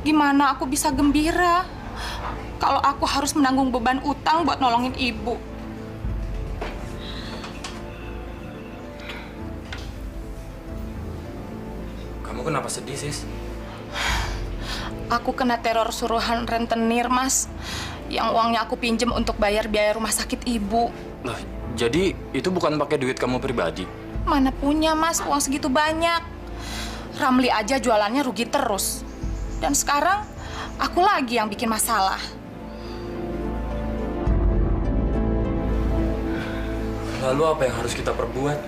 gimana aku bisa gembira kalau aku harus menanggung beban utang buat nolongin ibu? Kamu kenapa sedih, Sis? Aku kena teror suruhan rentenir, Mas. Yang uangnya aku pinjem untuk bayar biaya rumah sakit ibu. Loh, jadi itu bukan pakai duit kamu pribadi? Mana punya, Mas, uang segitu banyak. Ramli aja jualannya rugi terus. Dan sekarang aku lagi yang bikin masalah. Lalu apa yang harus kita perbuat?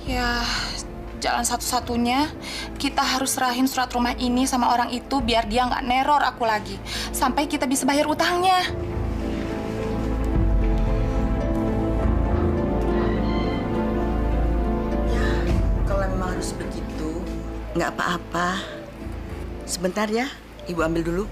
Ya, jalan satu-satunya kita harus serahin surat rumah ini sama orang itu biar dia nggak neror aku lagi. Sampai kita bisa bayar utangnya. Ya, kalau memang harus begitu, nggak apa-apa. Sebentar ya, Ibu ambil dulu.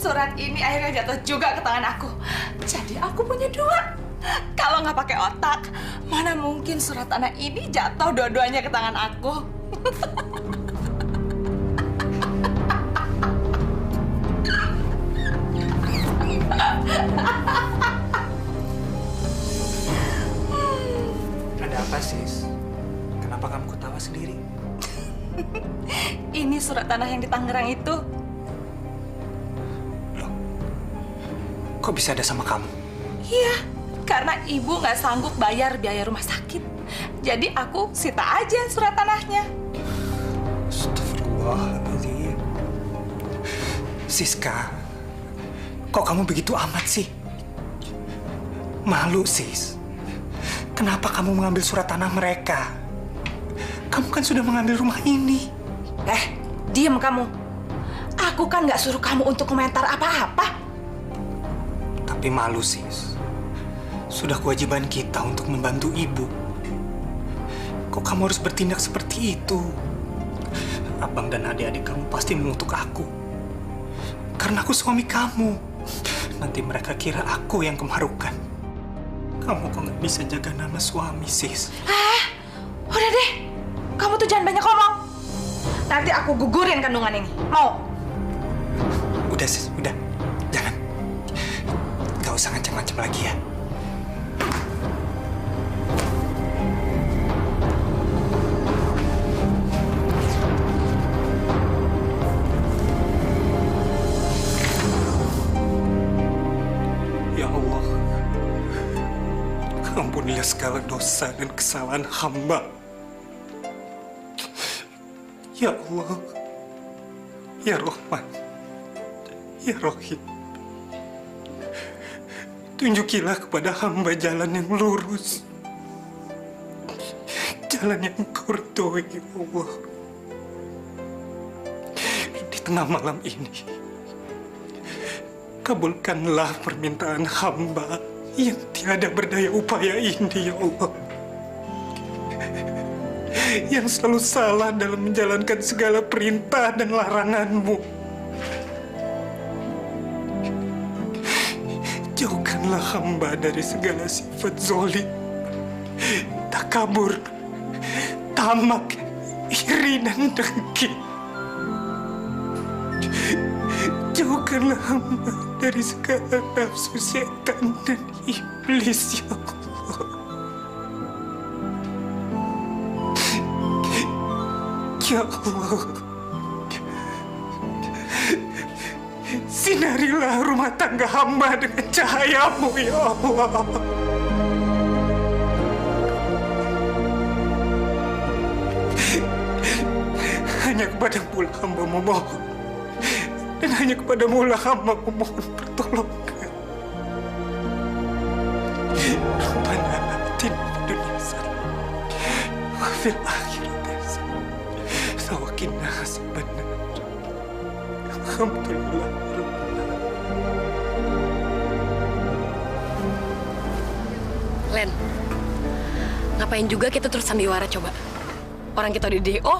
Surat ini akhirnya jatuh juga ke tangan aku. Jadi aku punya dua. Kalau nggak pakai otak, mana mungkin surat tanah ini jatuh dua-duanya ke tangan aku. Ada apa, Sis? Kenapa kamu ketawa sendiri? Ini surat tanah yang di Tangerang itu. Kok bisa ada sama kamu? Iya, karena ibu nggak sanggup bayar biaya rumah sakit. Jadi aku sita aja surat tanahnya. Astagfirullahaladzim. Siska, kok kamu begitu amat sih? Malu, Sis. Kenapa kamu mengambil surat tanah mereka? Kamu kan sudah mengambil rumah ini. Diam kamu. Aku kan nggak suruh kamu untuk komentar apa-apa. Tapi malu, Sis. Sudah kewajiban kita untuk membantu ibu. Kok kamu harus bertindak seperti itu? Abang dan adik-adik kamu pasti mengutuk aku. Karena aku suami kamu. Nanti mereka kira aku yang kemarukan. Kamu kok nggak bisa jaga nama suami, Sis? Udah deh, kamu tuh jangan banyak ngomong. Nanti aku gugurin kandungan ini. Mau? Udah, Sis, udah. Jangan. Gak usah ngancam-ngancam lagi ya. Ya Allah, ampunilah segala dosa dan kesalahan hamba. Ya Allah, Ya Rahman, Ya Rahim, tunjukilah kepada hamba jalan yang lurus, jalan yang Engkau ridhoi, ya Allah. tengah malam ini, kabulkanlah permintaan hamba yang tiada berdaya upaya ini, ya Allah. Yang selalu salah dalam menjalankan segala perintah dan larangan-Mu. Jauhkanlah hamba dari segala sifat zolim, takabur, tamak, iri dan dengki. Jauhkanlah hamba dari segala nafsu setan dan iblis, ya Allah. Ya Allah, sinarilah rumah tangga hamba dengan cahaya-Mu, ya Allah. Hanya kepadamu lah hamba memohon, dan hanya kepadamu lah hamba memohon pertolongan. Rabbana atina fid dunya hasanah wa fil akhirati hasanah wa qina adzabannar. Alhamdulillah. Len, ngapain juga kita terus sandiwara coba? Orang kita di DO,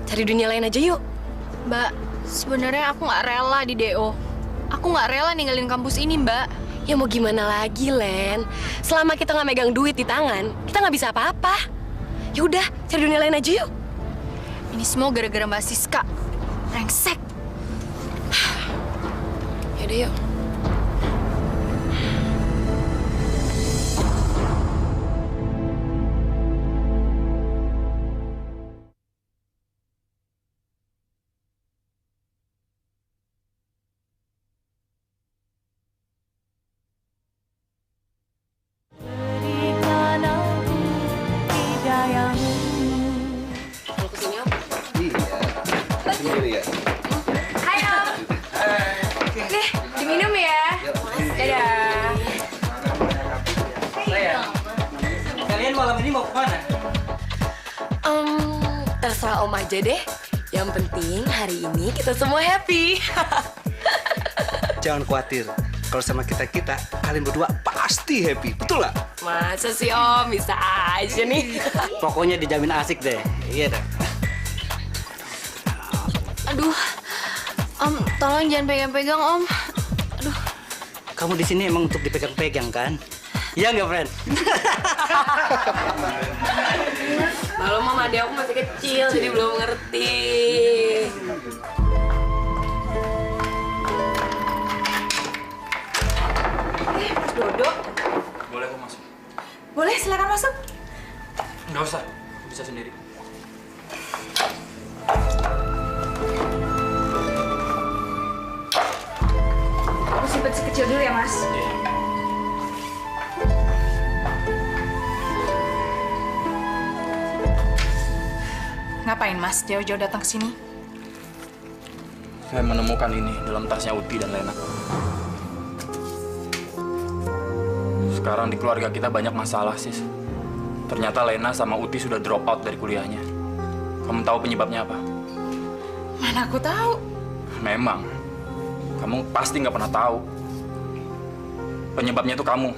cari dunia lain aja yuk. Mbak, sebenarnya aku nggak rela di DO. Aku nggak rela ninggalin kampus ini, Mbak. Ya mau gimana lagi, Len? Selama kita nggak megang duit di tangan, kita nggak bisa apa-apa. Ya udah, cari dunia lain aja yuk. Ini semua gara-gara Mbak Siska. Brengsek. Yaudah yuk. Berikan aku hidayamu. Mau kesini Om? Sendiri ya? Hai Om. Nih, diminum ya. Dadah. Kalian malam ini mau kemana? Terserah Om aja deh. Yang penting hari ini kita semua happy. Jangan khawatir. Kalau sama kita-kita, kalian berdua pasti happy. Betul nggak? Masa sih Om? Bisa aja nih. Pokoknya dijamin asik deh. Iya deh. Aduh. Om, tolong jangan pegang-pegang, Om. Aduh. Kamu di sini emang untuk dipegang-pegang kan? Iya nggak, friend? Malu Mama, adik aku masih kecil, jadi belum ngerti. Mas Dodo. Boleh aku masuk? Boleh, silakan masuk. Nggak usah, aku bisa sendiri. Aku simpen sekecil dulu ya, Mas. Ngapain, Mas? Jauh-jauh datang ke sini? Saya menemukan ini dalam tasnya Uti dan Lena. Sekarang di keluarga kita banyak masalah, Sis. Ternyata Lena sama Uti sudah drop out dari kuliahnya. Kamu tahu penyebabnya apa? Mana aku tahu. Memang. Kamu pasti nggak pernah tahu. Penyebabnya itu kamu.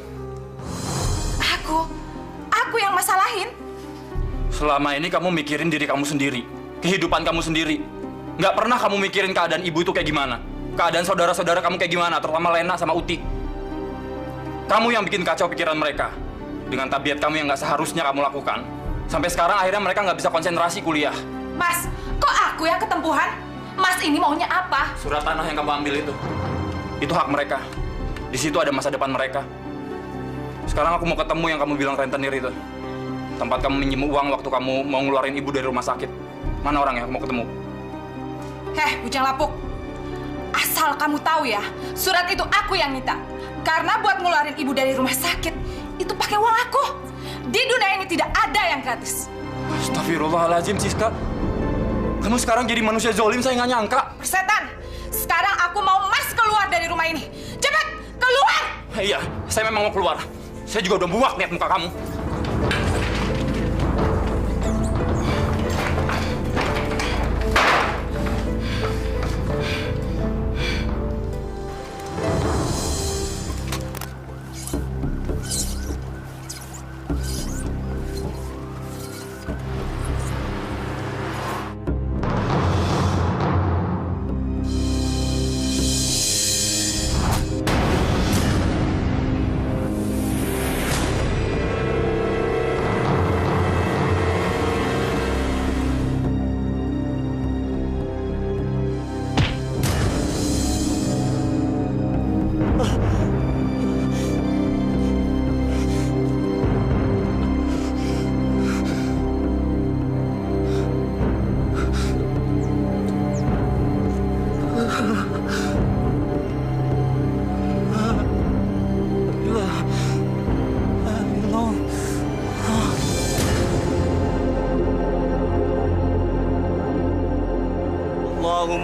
Aku yang masalahin. Selama ini kamu mikirin diri kamu sendiri. Kehidupan kamu sendiri. Nggak pernah kamu mikirin keadaan ibu itu kayak gimana. Keadaan saudara-saudara kamu kayak gimana, terutama Lena sama Uti. Kamu yang bikin kacau pikiran mereka. Dengan tabiat kamu yang nggak seharusnya kamu lakukan. Sampai sekarang akhirnya mereka nggak bisa konsentrasi kuliah. Mas, kok aku yang ketempuhan? Mas ini maunya apa? Surat tanah yang kamu ambil itu hak mereka. Di situ ada masa depan mereka. Sekarang aku mau ketemu yang kamu bilang rentenir itu. Tempat kamu minjem uang waktu kamu mau ngeluarin ibu dari rumah sakit. Mana orangnya? Aku mau ketemu. Bujang lapuk. Asal kamu tahu ya, surat itu aku yang minta. Karena buat ngeluarin ibu dari rumah sakit, itu pakai uang aku. Di dunia ini tidak ada yang gratis. Astagfirullahaladzim, Siska. Kamu sekarang jadi manusia zolim, saya nggak nyangka. Persetan, sekarang aku mau Mas keluar dari rumah ini. Cepat, keluar! Iya, saya memang mau keluar. Saya juga udah muak lihat muka kamu.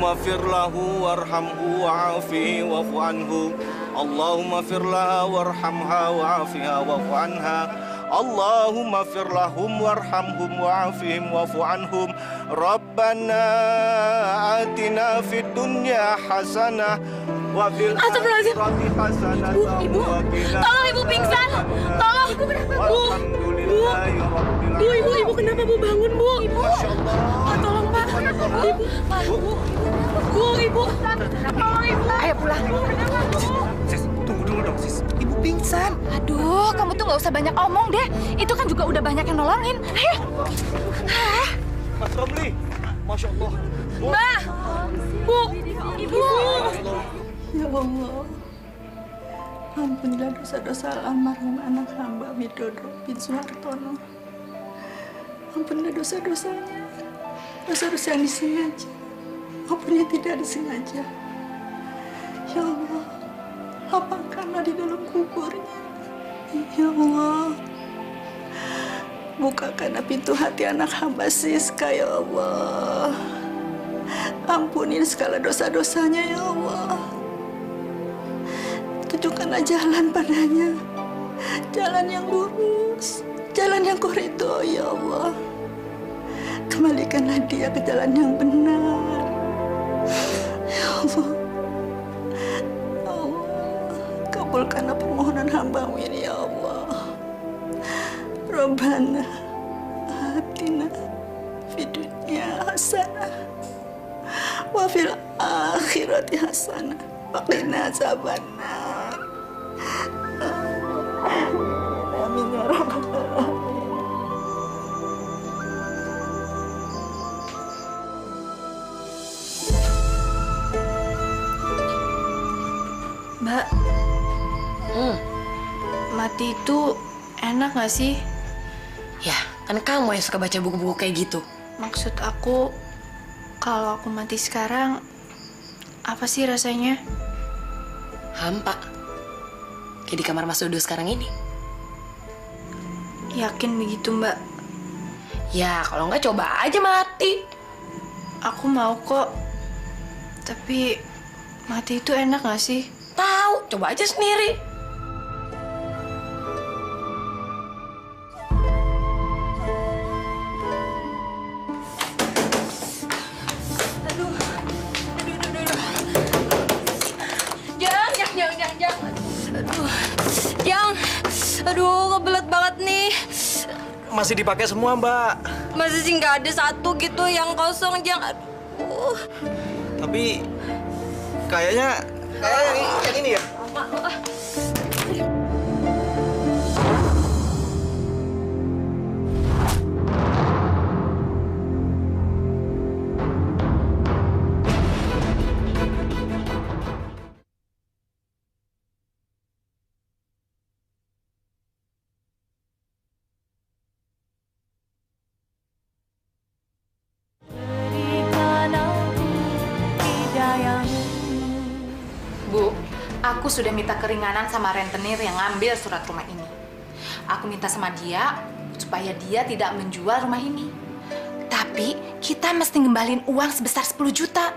Allahumma fir lahu warhamhu wa'afihi wa'fu anhu. Allahumma fir laha warhamha wa'afiha wa'fu anha. Allahumma fir lahum warhamhum wa'afihim wa'fu anhum. Rabbana atina fid dunya hasanah wa fil akhirati hasanah. Ibu, tolong ibu pingsan. Tolong. Ibu kenapa, Bu? Ibu kenapa, Bu? Bangun, Bu. Ibu. Oh, tolong, Pak. Ibu. Tolong, Ibu. Ayo pulang. Sis, tunggu dulu dong, Sis. Ibu pingsan. Aduh, kamu tuh nggak usah banyak omong deh. Itu kan juga udah banyak yang nolongin. Ayo. Mas Romli, Masya Allah. Mbak. Bu. Ibu. Ya Allah, ampunilah dosa-dosa almarhum anak hamba Widodo bin Suhartono. Ampunilah dosa-dosanya, dosa-dosa yang disengaja maupun yang tidak disengaja. Ya Allah, lapangkanlah di dalam kuburnya. Ya Allah, bukakanlah pintu hati anak hamba Siska, ya Allah. Ampuni segala dosa-dosanya, ya Allah. Tunjukkanlah jalan padanya, jalan yang lurus, jalan yang kau ridhoi, ya Allah. Kembalikanlah dia ke jalan yang benar, ya Allah. Kabulkanlah permohonan hamba-Mu ini, ya Allah. Rabbana atina fid dunya hasanah wa fil akhirati hasanah wa qina azabannar. Amin ya rabbal alamin. Mbak, mati itu enak gak sih? Ya, kan kamu yang suka baca buku-buku kayak gitu. Maksud aku, kalau aku mati sekarang, apa sih rasanya? Hampa. Kayak di kamar Mas Dodo sekarang ini. Yakin begitu, Mbak? Ya, kalau nggak coba aja mati. Aku mau kok. Tapi, mati itu enak gak sih? Tahu, coba aja sendiri. Aduh, kebelet banget nih. Masih dipakai semua, Mbak. Masih sih nggak ada satu gitu yang kosong, Jang. Aduh. Tapi kayaknya yang ini ya. Bu, aku sudah minta keringanan sama rentenir yang ngambil surat rumah ini. Aku minta sama dia supaya dia tidak menjual rumah ini. Tapi kita mesti ngembalin uang sebesar 10 juta.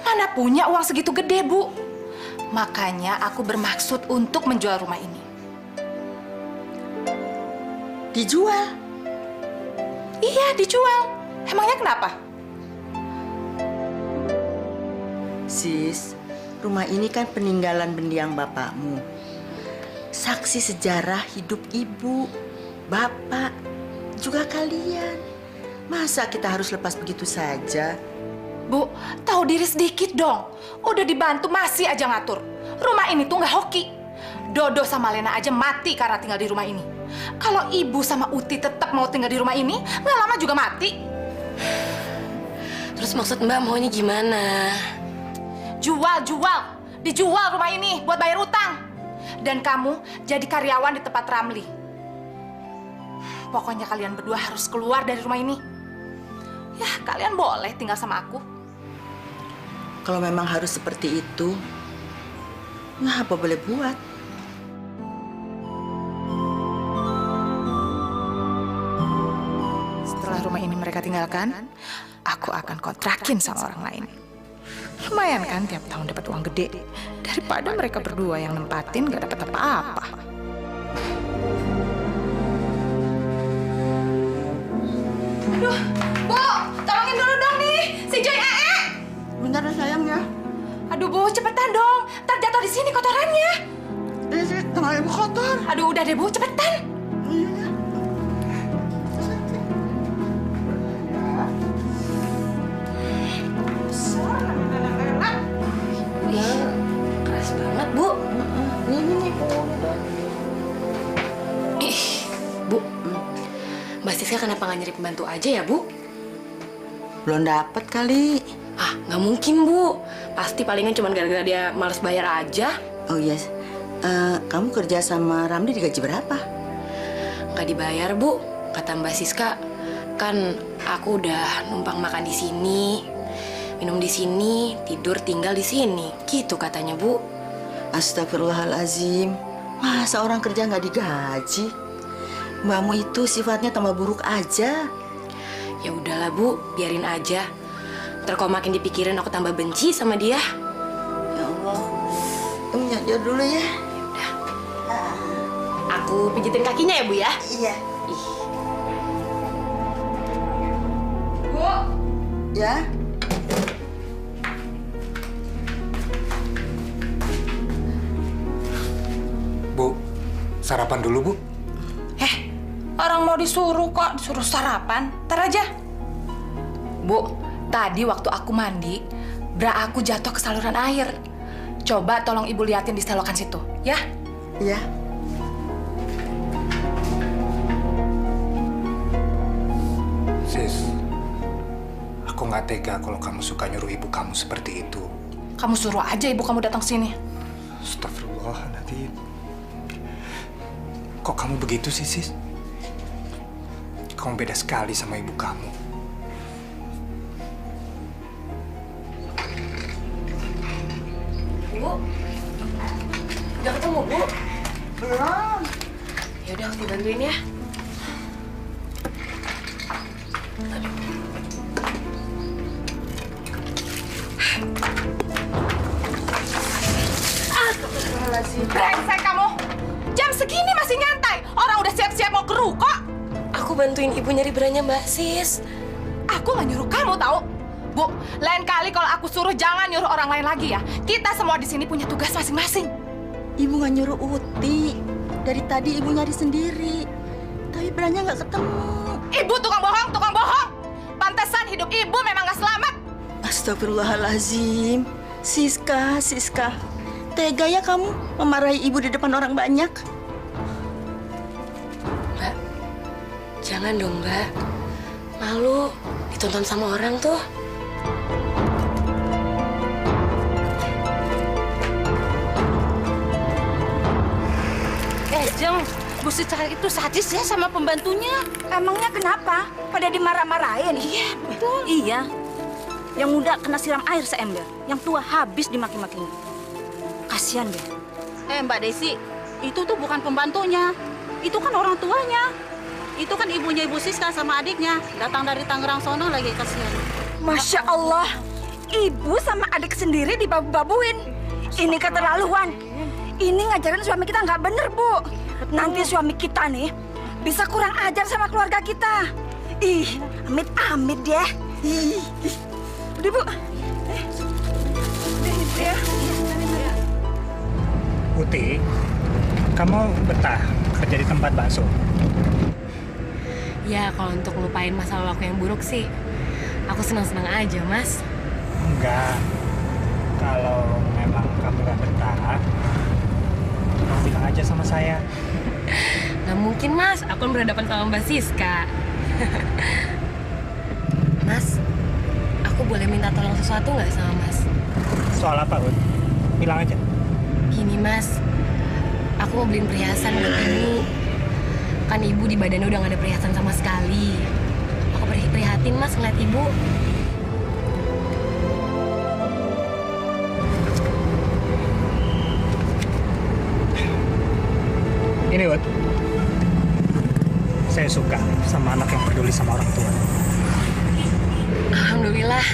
Mana punya uang segitu gede, Bu? Makanya aku bermaksud untuk menjual rumah ini. Dijual? Iya, dijual. Emangnya kenapa? Sis, rumah ini kan peninggalan mendiang bapakmu. Saksi sejarah hidup ibu, bapak, juga kalian. Masa kita harus lepas begitu saja? Bu, tahu diri sedikit dong. Udah dibantu masih aja ngatur. Rumah ini tuh nggak hoki. Dodo sama Lena aja mati karena tinggal di rumah ini. Kalau ibu sama Uti tetap mau tinggal di rumah ini, nggak lama juga mati. Terus maksud Mbak maunya gimana? Jual. Dijual rumah ini buat bayar utang. Dan kamu jadi karyawan di tempat Ramli. Pokoknya kalian berdua harus keluar dari rumah ini. Ya, kalian boleh tinggal sama aku. Kalau memang harus seperti itu, nggak apa boleh buat. Setelah rumah ini mereka tinggalkan, aku akan kontrakin sama orang lain. Lumayan kan tiap tahun dapat uang gede. Daripada mereka berdua yang nempatin gak dapat apa-apa. Aduh, Bu, tolongin dulu dong nih, si Joy Ee. Bentar ya sayang ya. Aduh Bu, cepetan dong. Ntar jatuh di sini kotorannya. Ini tangan ibu kotor. Aduh, udah deh Bu, cepetan. Keras banget, Bu. Ih, Bu. Mbak Siska kenapa nggak nyari pembantu aja ya, Bu? Belum dapet kali. Ah, nggak mungkin, Bu. Pasti palingan cuma gara-gara dia males bayar aja. Oh iya, kamu kerja sama Ramdi digaji berapa? Nggak dibayar, Bu. Kata Mbak Siska, kan aku udah numpang makan di sini, minum di sini, tidur tinggal di sini. Gitu katanya, Bu. Astagfirullahalazim. Masa orang kerja nggak digaji? Mbakmu itu sifatnya tambah buruk aja. Ya udahlah, Bu, biarin aja. Ntar kalau makin dipikirin aku tambah benci sama dia. Ya Allah. Kamu nyadar dulu ya. Udah. Aku pijitin kakinya ya, Bu ya? Iya. Ih. Bu, Ya. Bu, sarapan dulu, Bu. orang mau disuruh kok, disuruh sarapan. Ntar aja. Bu, tadi waktu aku mandi, bra aku jatuh ke saluran air. Coba tolong Ibu liatin di selokan situ, ya? Iya. Sis, aku nggak tega kalau kamu suka nyuruh ibu kamu seperti itu. Kamu suruh aja ibu kamu datang sini. Astagfirullahaladzim. Kok kamu begitu sih, Sis? Kamu beda sekali sama ibu kamu. Bu, udah ketemu, Bu? Belum. Ya udah, aku dibantuin ya. Brengsek kamu! Jam segini masih nyantai. Orang udah siap-siap mau ke ruko. Aku bantuin ibu nyari beranya Mbak Sis. Aku nggak nyuruh kamu tahu. Bu, lain kali kalau aku suruh jangan nyuruh orang lain lagi ya. Kita semua di sini punya tugas masing-masing. Ibu nggak nyuruh Uti. Dari tadi ibu nyari sendiri. Tapi beranya nggak ketemu. Ibu tukang bohong, tukang bohong. Pantesan hidup ibu memang nggak selamat. Astagfirullahalazim. Siska, Siska. Tega ya kamu memarahi ibu di depan orang banyak? Mbak, jangan dong, Mbak. Malu ditonton sama orang tuh. Jeng, Bu Siska itu sadis ya sama pembantunya. Emangnya kenapa? Pada dimarah-marahin? Iya, betul. Iya. Yang muda kena siram air seember, yang tua habis dimaki-makinya. Kasihan deh. Mbak Desi, itu tuh bukan pembantunya. Itu kan orang tuanya. Itu kan ibunya Ibu Siska sama adiknya. Datang dari Tangerang sono lagi, kasihan. Masya Allah, ibu sama adik sendiri dibabu-babuin. Ini keterlaluan. Ini ngajarin suami kita nggak bener, Bu. Nanti suami kita nih bisa kurang ajar sama keluarga kita. Ih, amit-amit deh. Ih. Udah, Bu. Ya. Uti, kamu betah kerja di tempat bakso? Ya, kalau untuk lupain masa lalu aku yang buruk sih, aku senang-senang aja, Mas. Enggak. Kalau memang kamu nggak betah, kamu bilang aja sama saya. Nggak mungkin, Mas. Aku kan berhadapan sama Mbak Siska. Mas, aku boleh minta tolong sesuatu nggak sama Mas? Soal apa, Ut? Bilang aja. Gini, Mas. Aku mau beliin perhiasan buat Ibu. Kan Ibu di badannya udah nggak ada perhiasan sama sekali. Aku prihatin, Mas, ngeliat Ibu. Ini, Ut. Saya suka sama anak yang peduli sama orang tua. Alhamdulillah.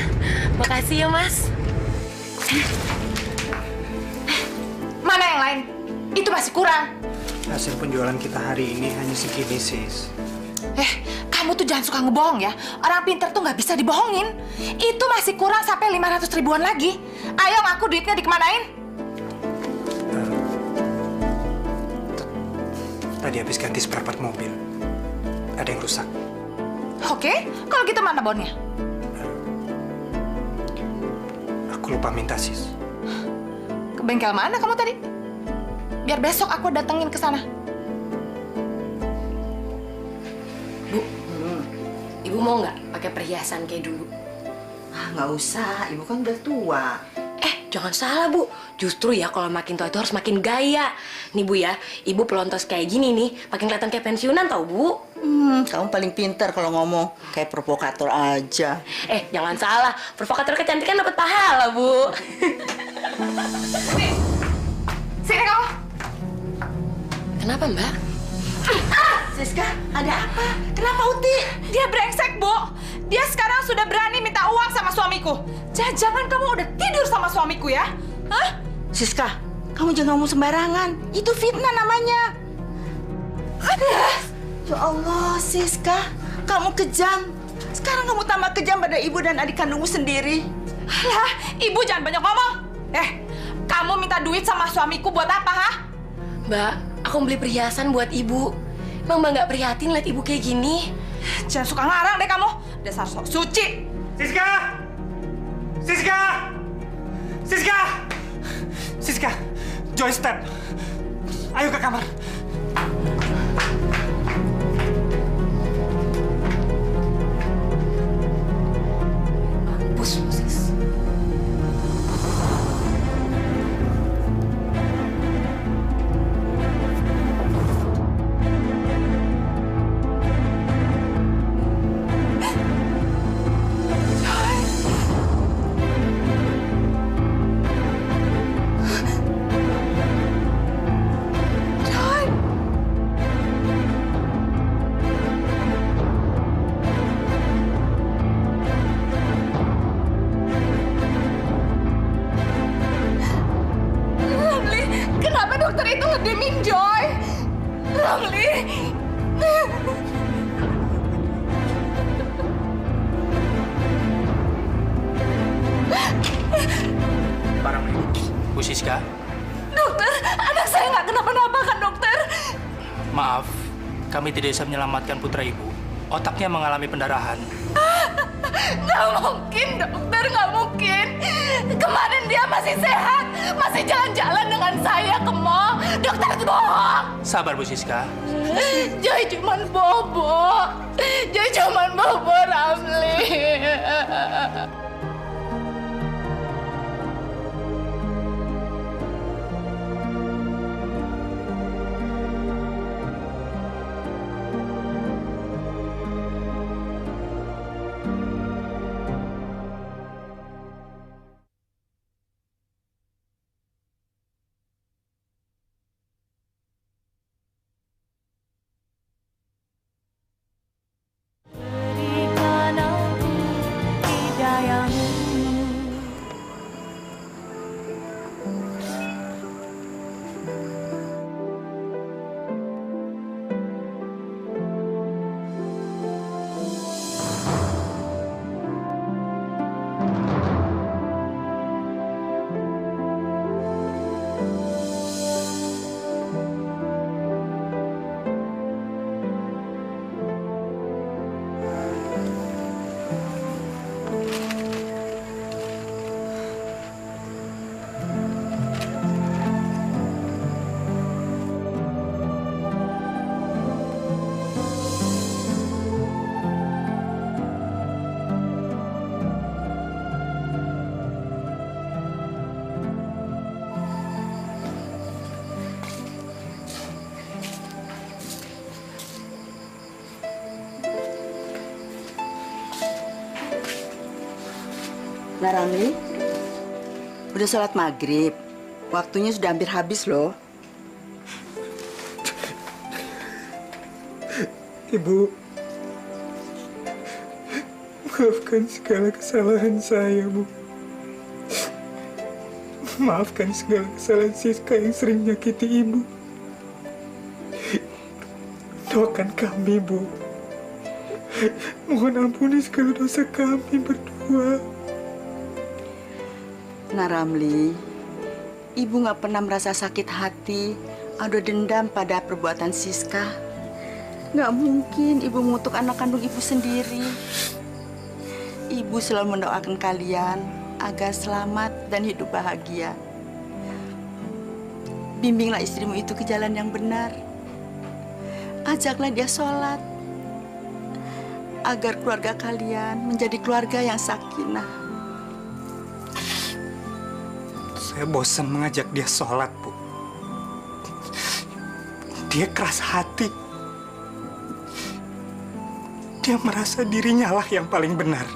Makasih ya, Mas. Mana yang lain? Itu masih kurang. Hasil penjualan kita hari ini hanya segini, sis. Kamu tuh jangan suka ngebohong ya. Orang pintar tuh nggak bisa dibohongin. Itu masih kurang sampai 500 ribuan lagi. Ayo ngaku duitnya dikemanain? Tadi habis ganti spare-part mobil. Ada yang rusak. Oke, kalau gitu mana bonnya? Aku lupa minta, sis. Ke bengkel mana kamu tadi? Biar besok aku datengin ke sana. Bu, Ibu mau nggak pakai perhiasan kayak dulu? Nggak usah, ibu kan udah tua. Jangan salah, Bu. Justru ya kalau makin tua itu harus makin gaya. Nih, Bu ya, Ibu pelontos kayak gini nih, makin kelihatan kayak pensiunan tau, Bu. Kamu paling pintar kalau ngomong. Kayak provokator aja. Jangan salah. Provokator kecantikan dapat pahala, Bu. Sini kamu. Kenapa, Mbak? Siska, ada apa? Kenapa Uti? Dia brengsek, Bu. Dia sekarang sudah berani minta uang sama suamiku. Jangan kamu udah tidur sama suamiku ya? Hah? Siska, kamu jangan ngomong sembarangan. Itu fitnah namanya. Ya Allah, Siska. Kamu kejam. Sekarang kamu tambah kejam pada ibu dan adik kandungmu sendiri. Alah, ibu jangan banyak ngomong. Kamu minta duit sama suamiku buat apa, ha? Mbak, aku beli perhiasan buat Ibu. Emang Mbak nggak prihatin lihat Ibu kayak gini? Jangan suka ngarang deh kamu. Dasar sok suci. Siska! Siska! Siska! Siska! Joy, step! Ayo ke kamar. Mampus, Sis. Kenapa dokter itu ngedimin Joy? Ramli. Bu Siska, Dokter, anak saya nggak kenapa-napa kan dokter? maaf, kami tidak bisa menyelamatkan putra ibu. Otaknya mengalami pendarahan. Nggak mungkin dokter, nggak mungkin. Kemarin dia masih sehat, masih jalan-jalan dengan saya ke mall. Dokter itu bohong. Sabar Bu Siska. Joy cuman bobo. Joy cuman bobo, Ramli. Berikan aku hidayahmu. Nah, Ramli, udah sholat maghrib. Waktunya sudah hampir habis loh. Ibu, maafkan segala kesalahan saya, Bu. Maafkan segala kesalahan Siska yang sering menyakiti Ibu. Doakan kami, Bu. Mohon ampuni segala dosa kami berdua. Nah Ramli, Ibu nggak pernah merasa sakit hati atau dendam pada perbuatan Siska. Nggak mungkin Ibu mengutuk anak kandung Ibu sendiri. Ibu selalu mendoakan kalian agar selamat dan hidup bahagia. Bimbinglah istrimu itu ke jalan yang benar. Ajaklah dia sholat, agar keluarga kalian menjadi keluarga yang sakinah. Saya bosan mengajak dia sholat, Bu. Dia keras hati. Dia merasa dirinya lah yang paling benar.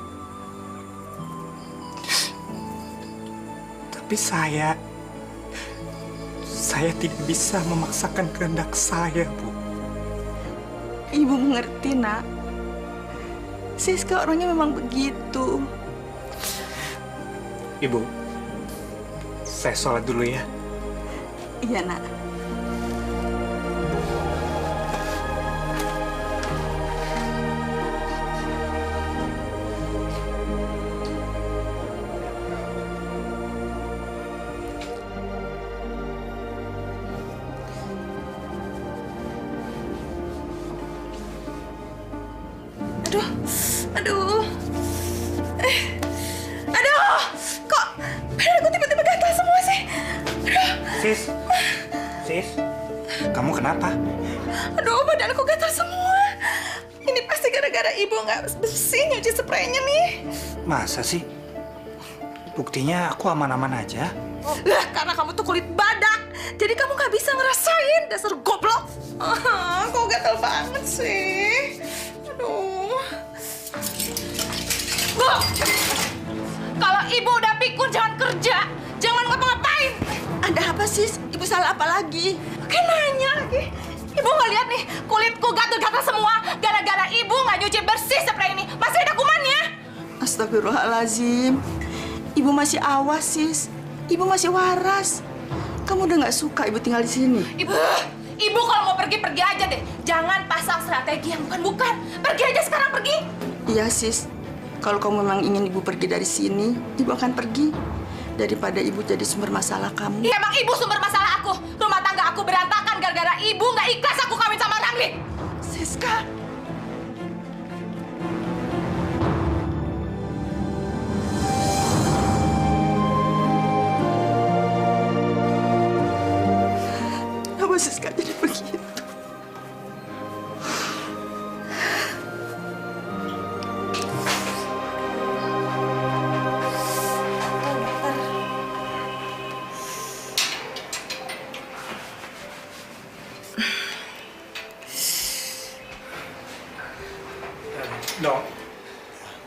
Tapi saya tidak bisa memaksakan kehendak saya, Bu. Ibu mengerti, Nak. Siska orangnya memang begitu. Ibu, saya sholat dulu ya. Iya, Nak. Aduh. Aduh. Kok badanku tiba-tiba gatal semua sih? Aduh. Sis, kamu kenapa? Aduh, badanku gatal semua. Ini pasti gara-gara Ibu nggak bersih nyuci spraynya nih. Masa sih? Buktinya aku aman-aman aja. Lah, karena kamu tuh kulit badak. Jadi kamu nggak bisa ngerasain, dasar goblok. Kok gatal banget sih? Aduh. Bu, kalau Ibu udah pikun jangan kerja, jangan ngapa-ngapain. Ada apa, Sis? Ibu salah apa lagi? Kan nanya lagi. Ibu nggak lihat nih, kulitku gatal-gatal semua gara-gara Ibu nggak nyuci bersih spray ini. Masih ada kumannya. Astagfirullahaladzim. Ibu masih awas, Sis. Ibu masih waras. Kamu udah nggak suka Ibu tinggal di sini? Ibu kalau mau pergi-pergi aja deh. Jangan pasang strategi yang bukan-bukan. Pergi aja sekarang, pergi. Iya, Sis. Kalau kamu memang ingin Ibu pergi dari sini, Ibu akan pergi. Daripada Ibu jadi sumber masalah kamu. Iya, emang Ibu sumber masalah aku. Rumah tangga aku berantakan gara-gara Ibu nggak ikhlas aku kawin sama Ramli. Siska. Kenapa Siska jadi begitu? Dok,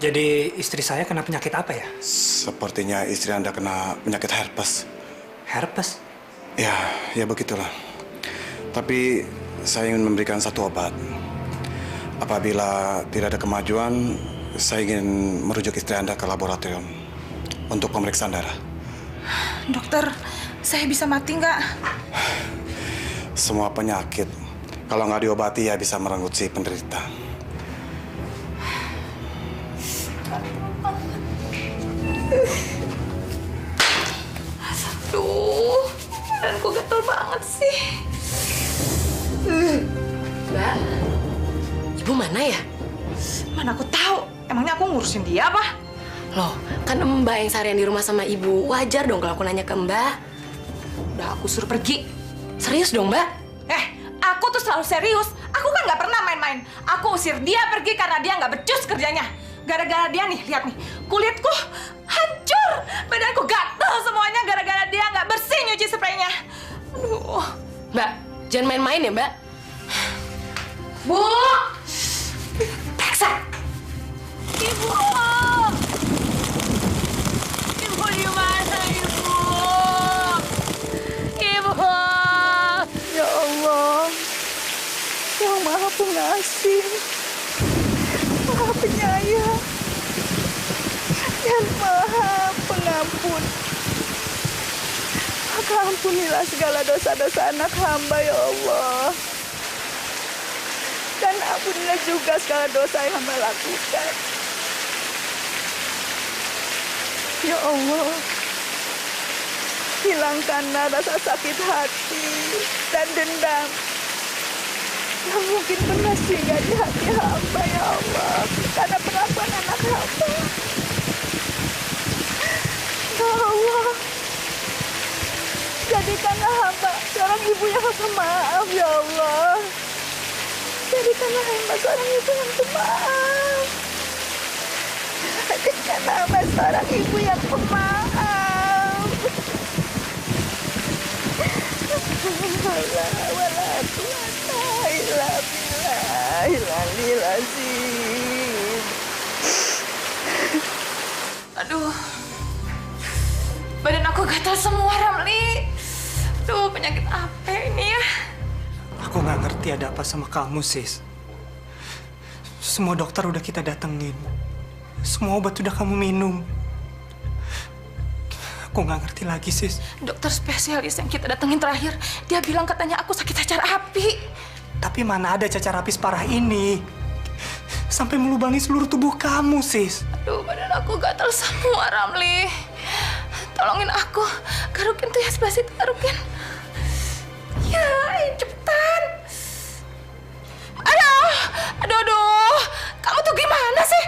jadi istri saya kena penyakit apa ya? Sepertinya istri Anda kena penyakit herpes. Herpes? Ya begitulah. Tapi saya ingin memberikan satu obat. Apabila tidak ada kemajuan, saya ingin merujuk istri Anda ke laboratorium untuk pemeriksaan darah. Dokter, saya bisa mati nggak? Semua penyakit, kalau nggak diobati ya bisa merenggut si penderita. Aduh, badanku gatel banget sih. Mbak, Ibu mana ya? Mana aku tahu. Emangnya aku ngurusin dia apa? Loh, kan Mbak yang seharian di rumah sama Ibu. Wajar dong kalau aku nanya ke Mbak. Udah aku suruh pergi. Serius dong, Mbak? Aku tuh selalu serius. Aku kan nggak pernah main-main. Aku usir dia pergi karena dia nggak becus kerjanya. Gara-gara dia nih, lihat nih. Kulitku hancur. Badanku gatel semuanya gara-gara dia nggak bersih nyuci spraynya. Aduh. Mbak, jangan main-main ya, Mbak. Bu! Paksa! Ibu! Ibu di mana, Ibu? Ibu! Ya Allah, Yang Maha Pengasih, Maha Penyayang, dan Maha Pengampun. Maka ampunilah segala dosa-dosa anak hamba ya Allah. Dan ampunilah juga segala dosa yang hamba lakukan. Ya Allah, hilangkanlah rasa sakit hati dan dendam yang mungkin pernah singgah di hati hamba ya Allah karena perlakuan anak hamba. Ya Allah, jadikanlah hamba seorang ibu yang pemaaf ya Allah. Jadikanlah hamba seorang ibu yang pemaaf. Jadikanlah hamba seorang ibu yang pemaaf. Aduh, badan aku gatal semua, Ramli. Aduh, penyakit apa ini ya? Aku nggak ngerti ada apa sama kamu, sis. Semua dokter udah kita datengin. Semua obat udah kamu minum. Aku nggak ngerti lagi, sis. Dokter spesialis yang kita datengin terakhir, dia bilang katanya aku sakit cacar api. Tapi mana ada cacar api separah ini? Sampai melubangi seluruh tubuh kamu, sis. Aduh, badan aku gatal semua, Ramli. Tolongin aku. Garukin tuh ya sebelah situ, garukin. Ya, cepetan. Aduh. Kamu tuh gimana sih?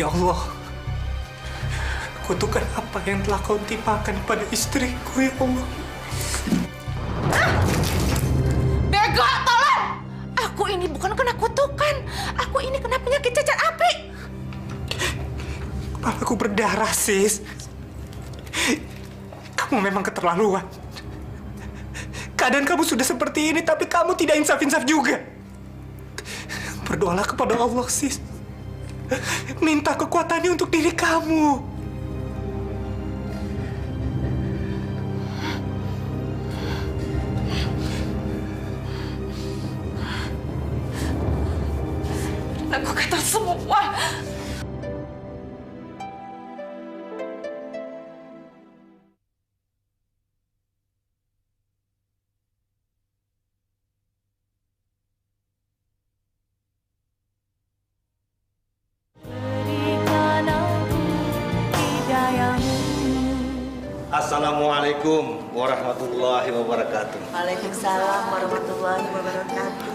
Ya Allah. Kutukan apa yang telah kau timpakan pada istriku, ya Allah. Bego, tolong! Aku ini bukan kena kutukan. Aku ini kena penyakit cacar api. Kepalaku berdarah, sis. Kamu memang keterlaluan. Keadaan kamu sudah seperti ini, tapi kamu tidak insaf-insaf juga. Berdoalah kepada Allah, sis. Minta kekuatannya untuk diri kamu. Aku gatal semua. Berikan aku hidayahmu. Assalamualaikum warahmatullahi wabarakatuh. Waalaikumsalam warahmatullahi wabarakatuh.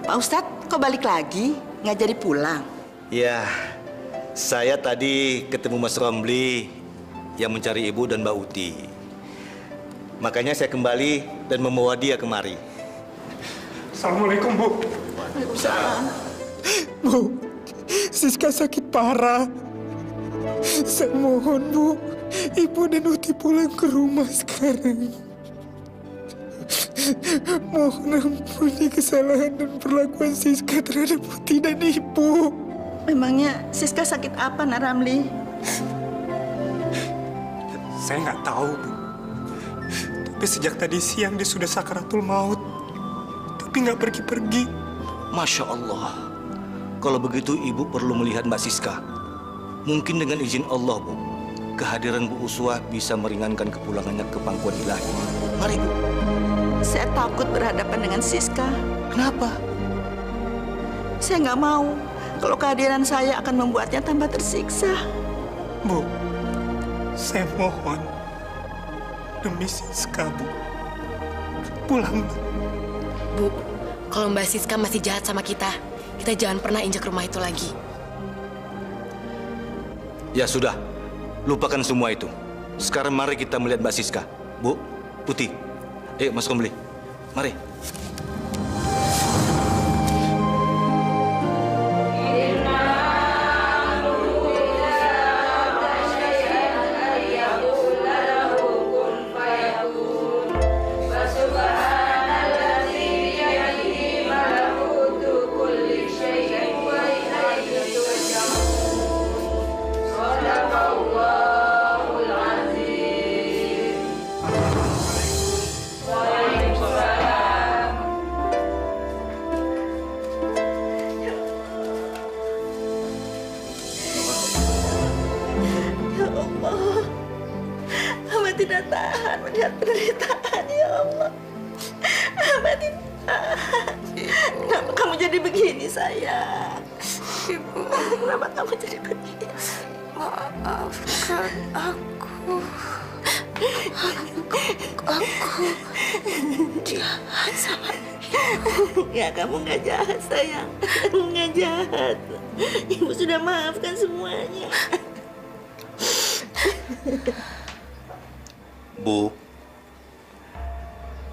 Pak Ustadz, kok balik lagi? Nggak jadi pulang? Ya, saya tadi ketemu Mas Romli yang mencari Ibu dan Mbak Uti. Makanya saya kembali dan membawa dia kemari. Assalamualaikum, Bu. Waalaikumsalam. Bu, Siska sakit parah. Saya mohon, Bu, Ibu dan Uti pulang ke rumah sekarang. Mohon ampuni kesalahan dan perlakuan Siska terhadap Uti dan Ibu. Memangnya Siska sakit apa, Nak Ramli? Saya nggak tahu, Bu. Tapi sejak tadi siang dia sudah sakaratul maut. Tapi nggak pergi-pergi. Masya Allah. Kalau begitu Ibu perlu melihat Mbak Siska. Mungkin dengan izin Allah, Bu, kehadiran Bu Uswah bisa meringankan kepulangannya ke pangkuan ilahi. Mari, Bu. Saya takut berhadapan dengan Siska. Kenapa? Saya nggak mau kalau kehadiran saya akan membuatnya tambah tersiksa. Bu, saya mohon demi Siska, Bu. Pulang, Bu. Bu, kalau Mbak Siska masih jahat sama kita jangan pernah injak rumah itu lagi. Ya sudah, lupakan semua itu. Sekarang mari kita melihat Mbak Siska. Bu, Putih, ayo masuk kembali. Mari. tidak tahan melihat penderitaan, ya Allah. Hamba tidak tahan. Kenapa kamu jadi begini, sayang? Ibu, kenapa kamu jadi begini? Maafkan aku. Aku jahat sama Ibu. Ya, kamu nggak jahat, sayang. Kamu nggak jahat. Ibu sudah maafkan semuanya. Bu,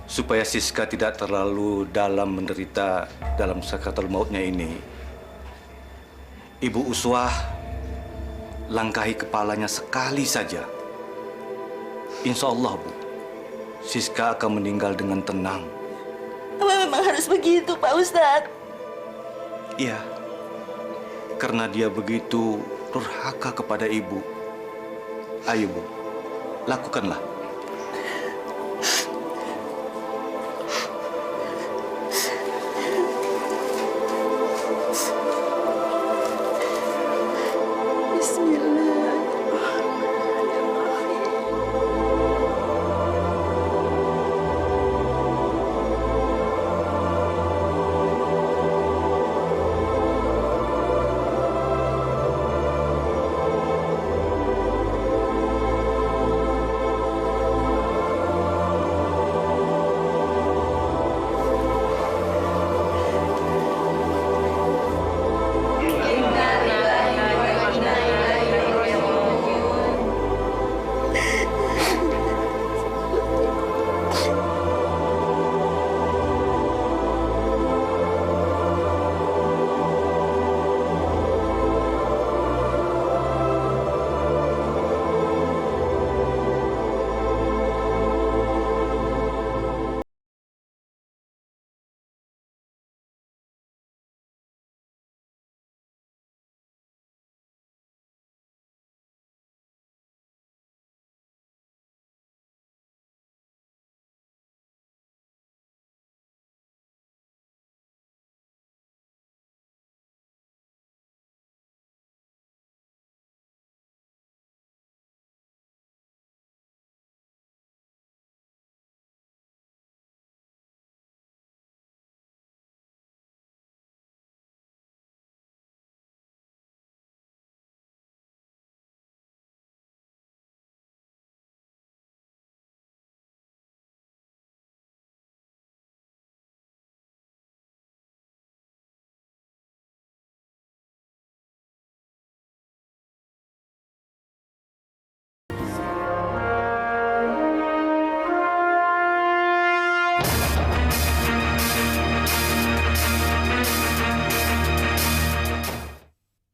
supaya Siska tidak terlalu dalam menderita dalam sakaratul mautnya ini, Ibu Uswah langkahi kepalanya sekali saja. Insya Allah, Bu, Siska akan meninggal dengan tenang. Apa memang harus begitu, Pak Ustadz? Iya, karena dia begitu durhaka kepada Ibu. Ayo, Bu, lakukanlah.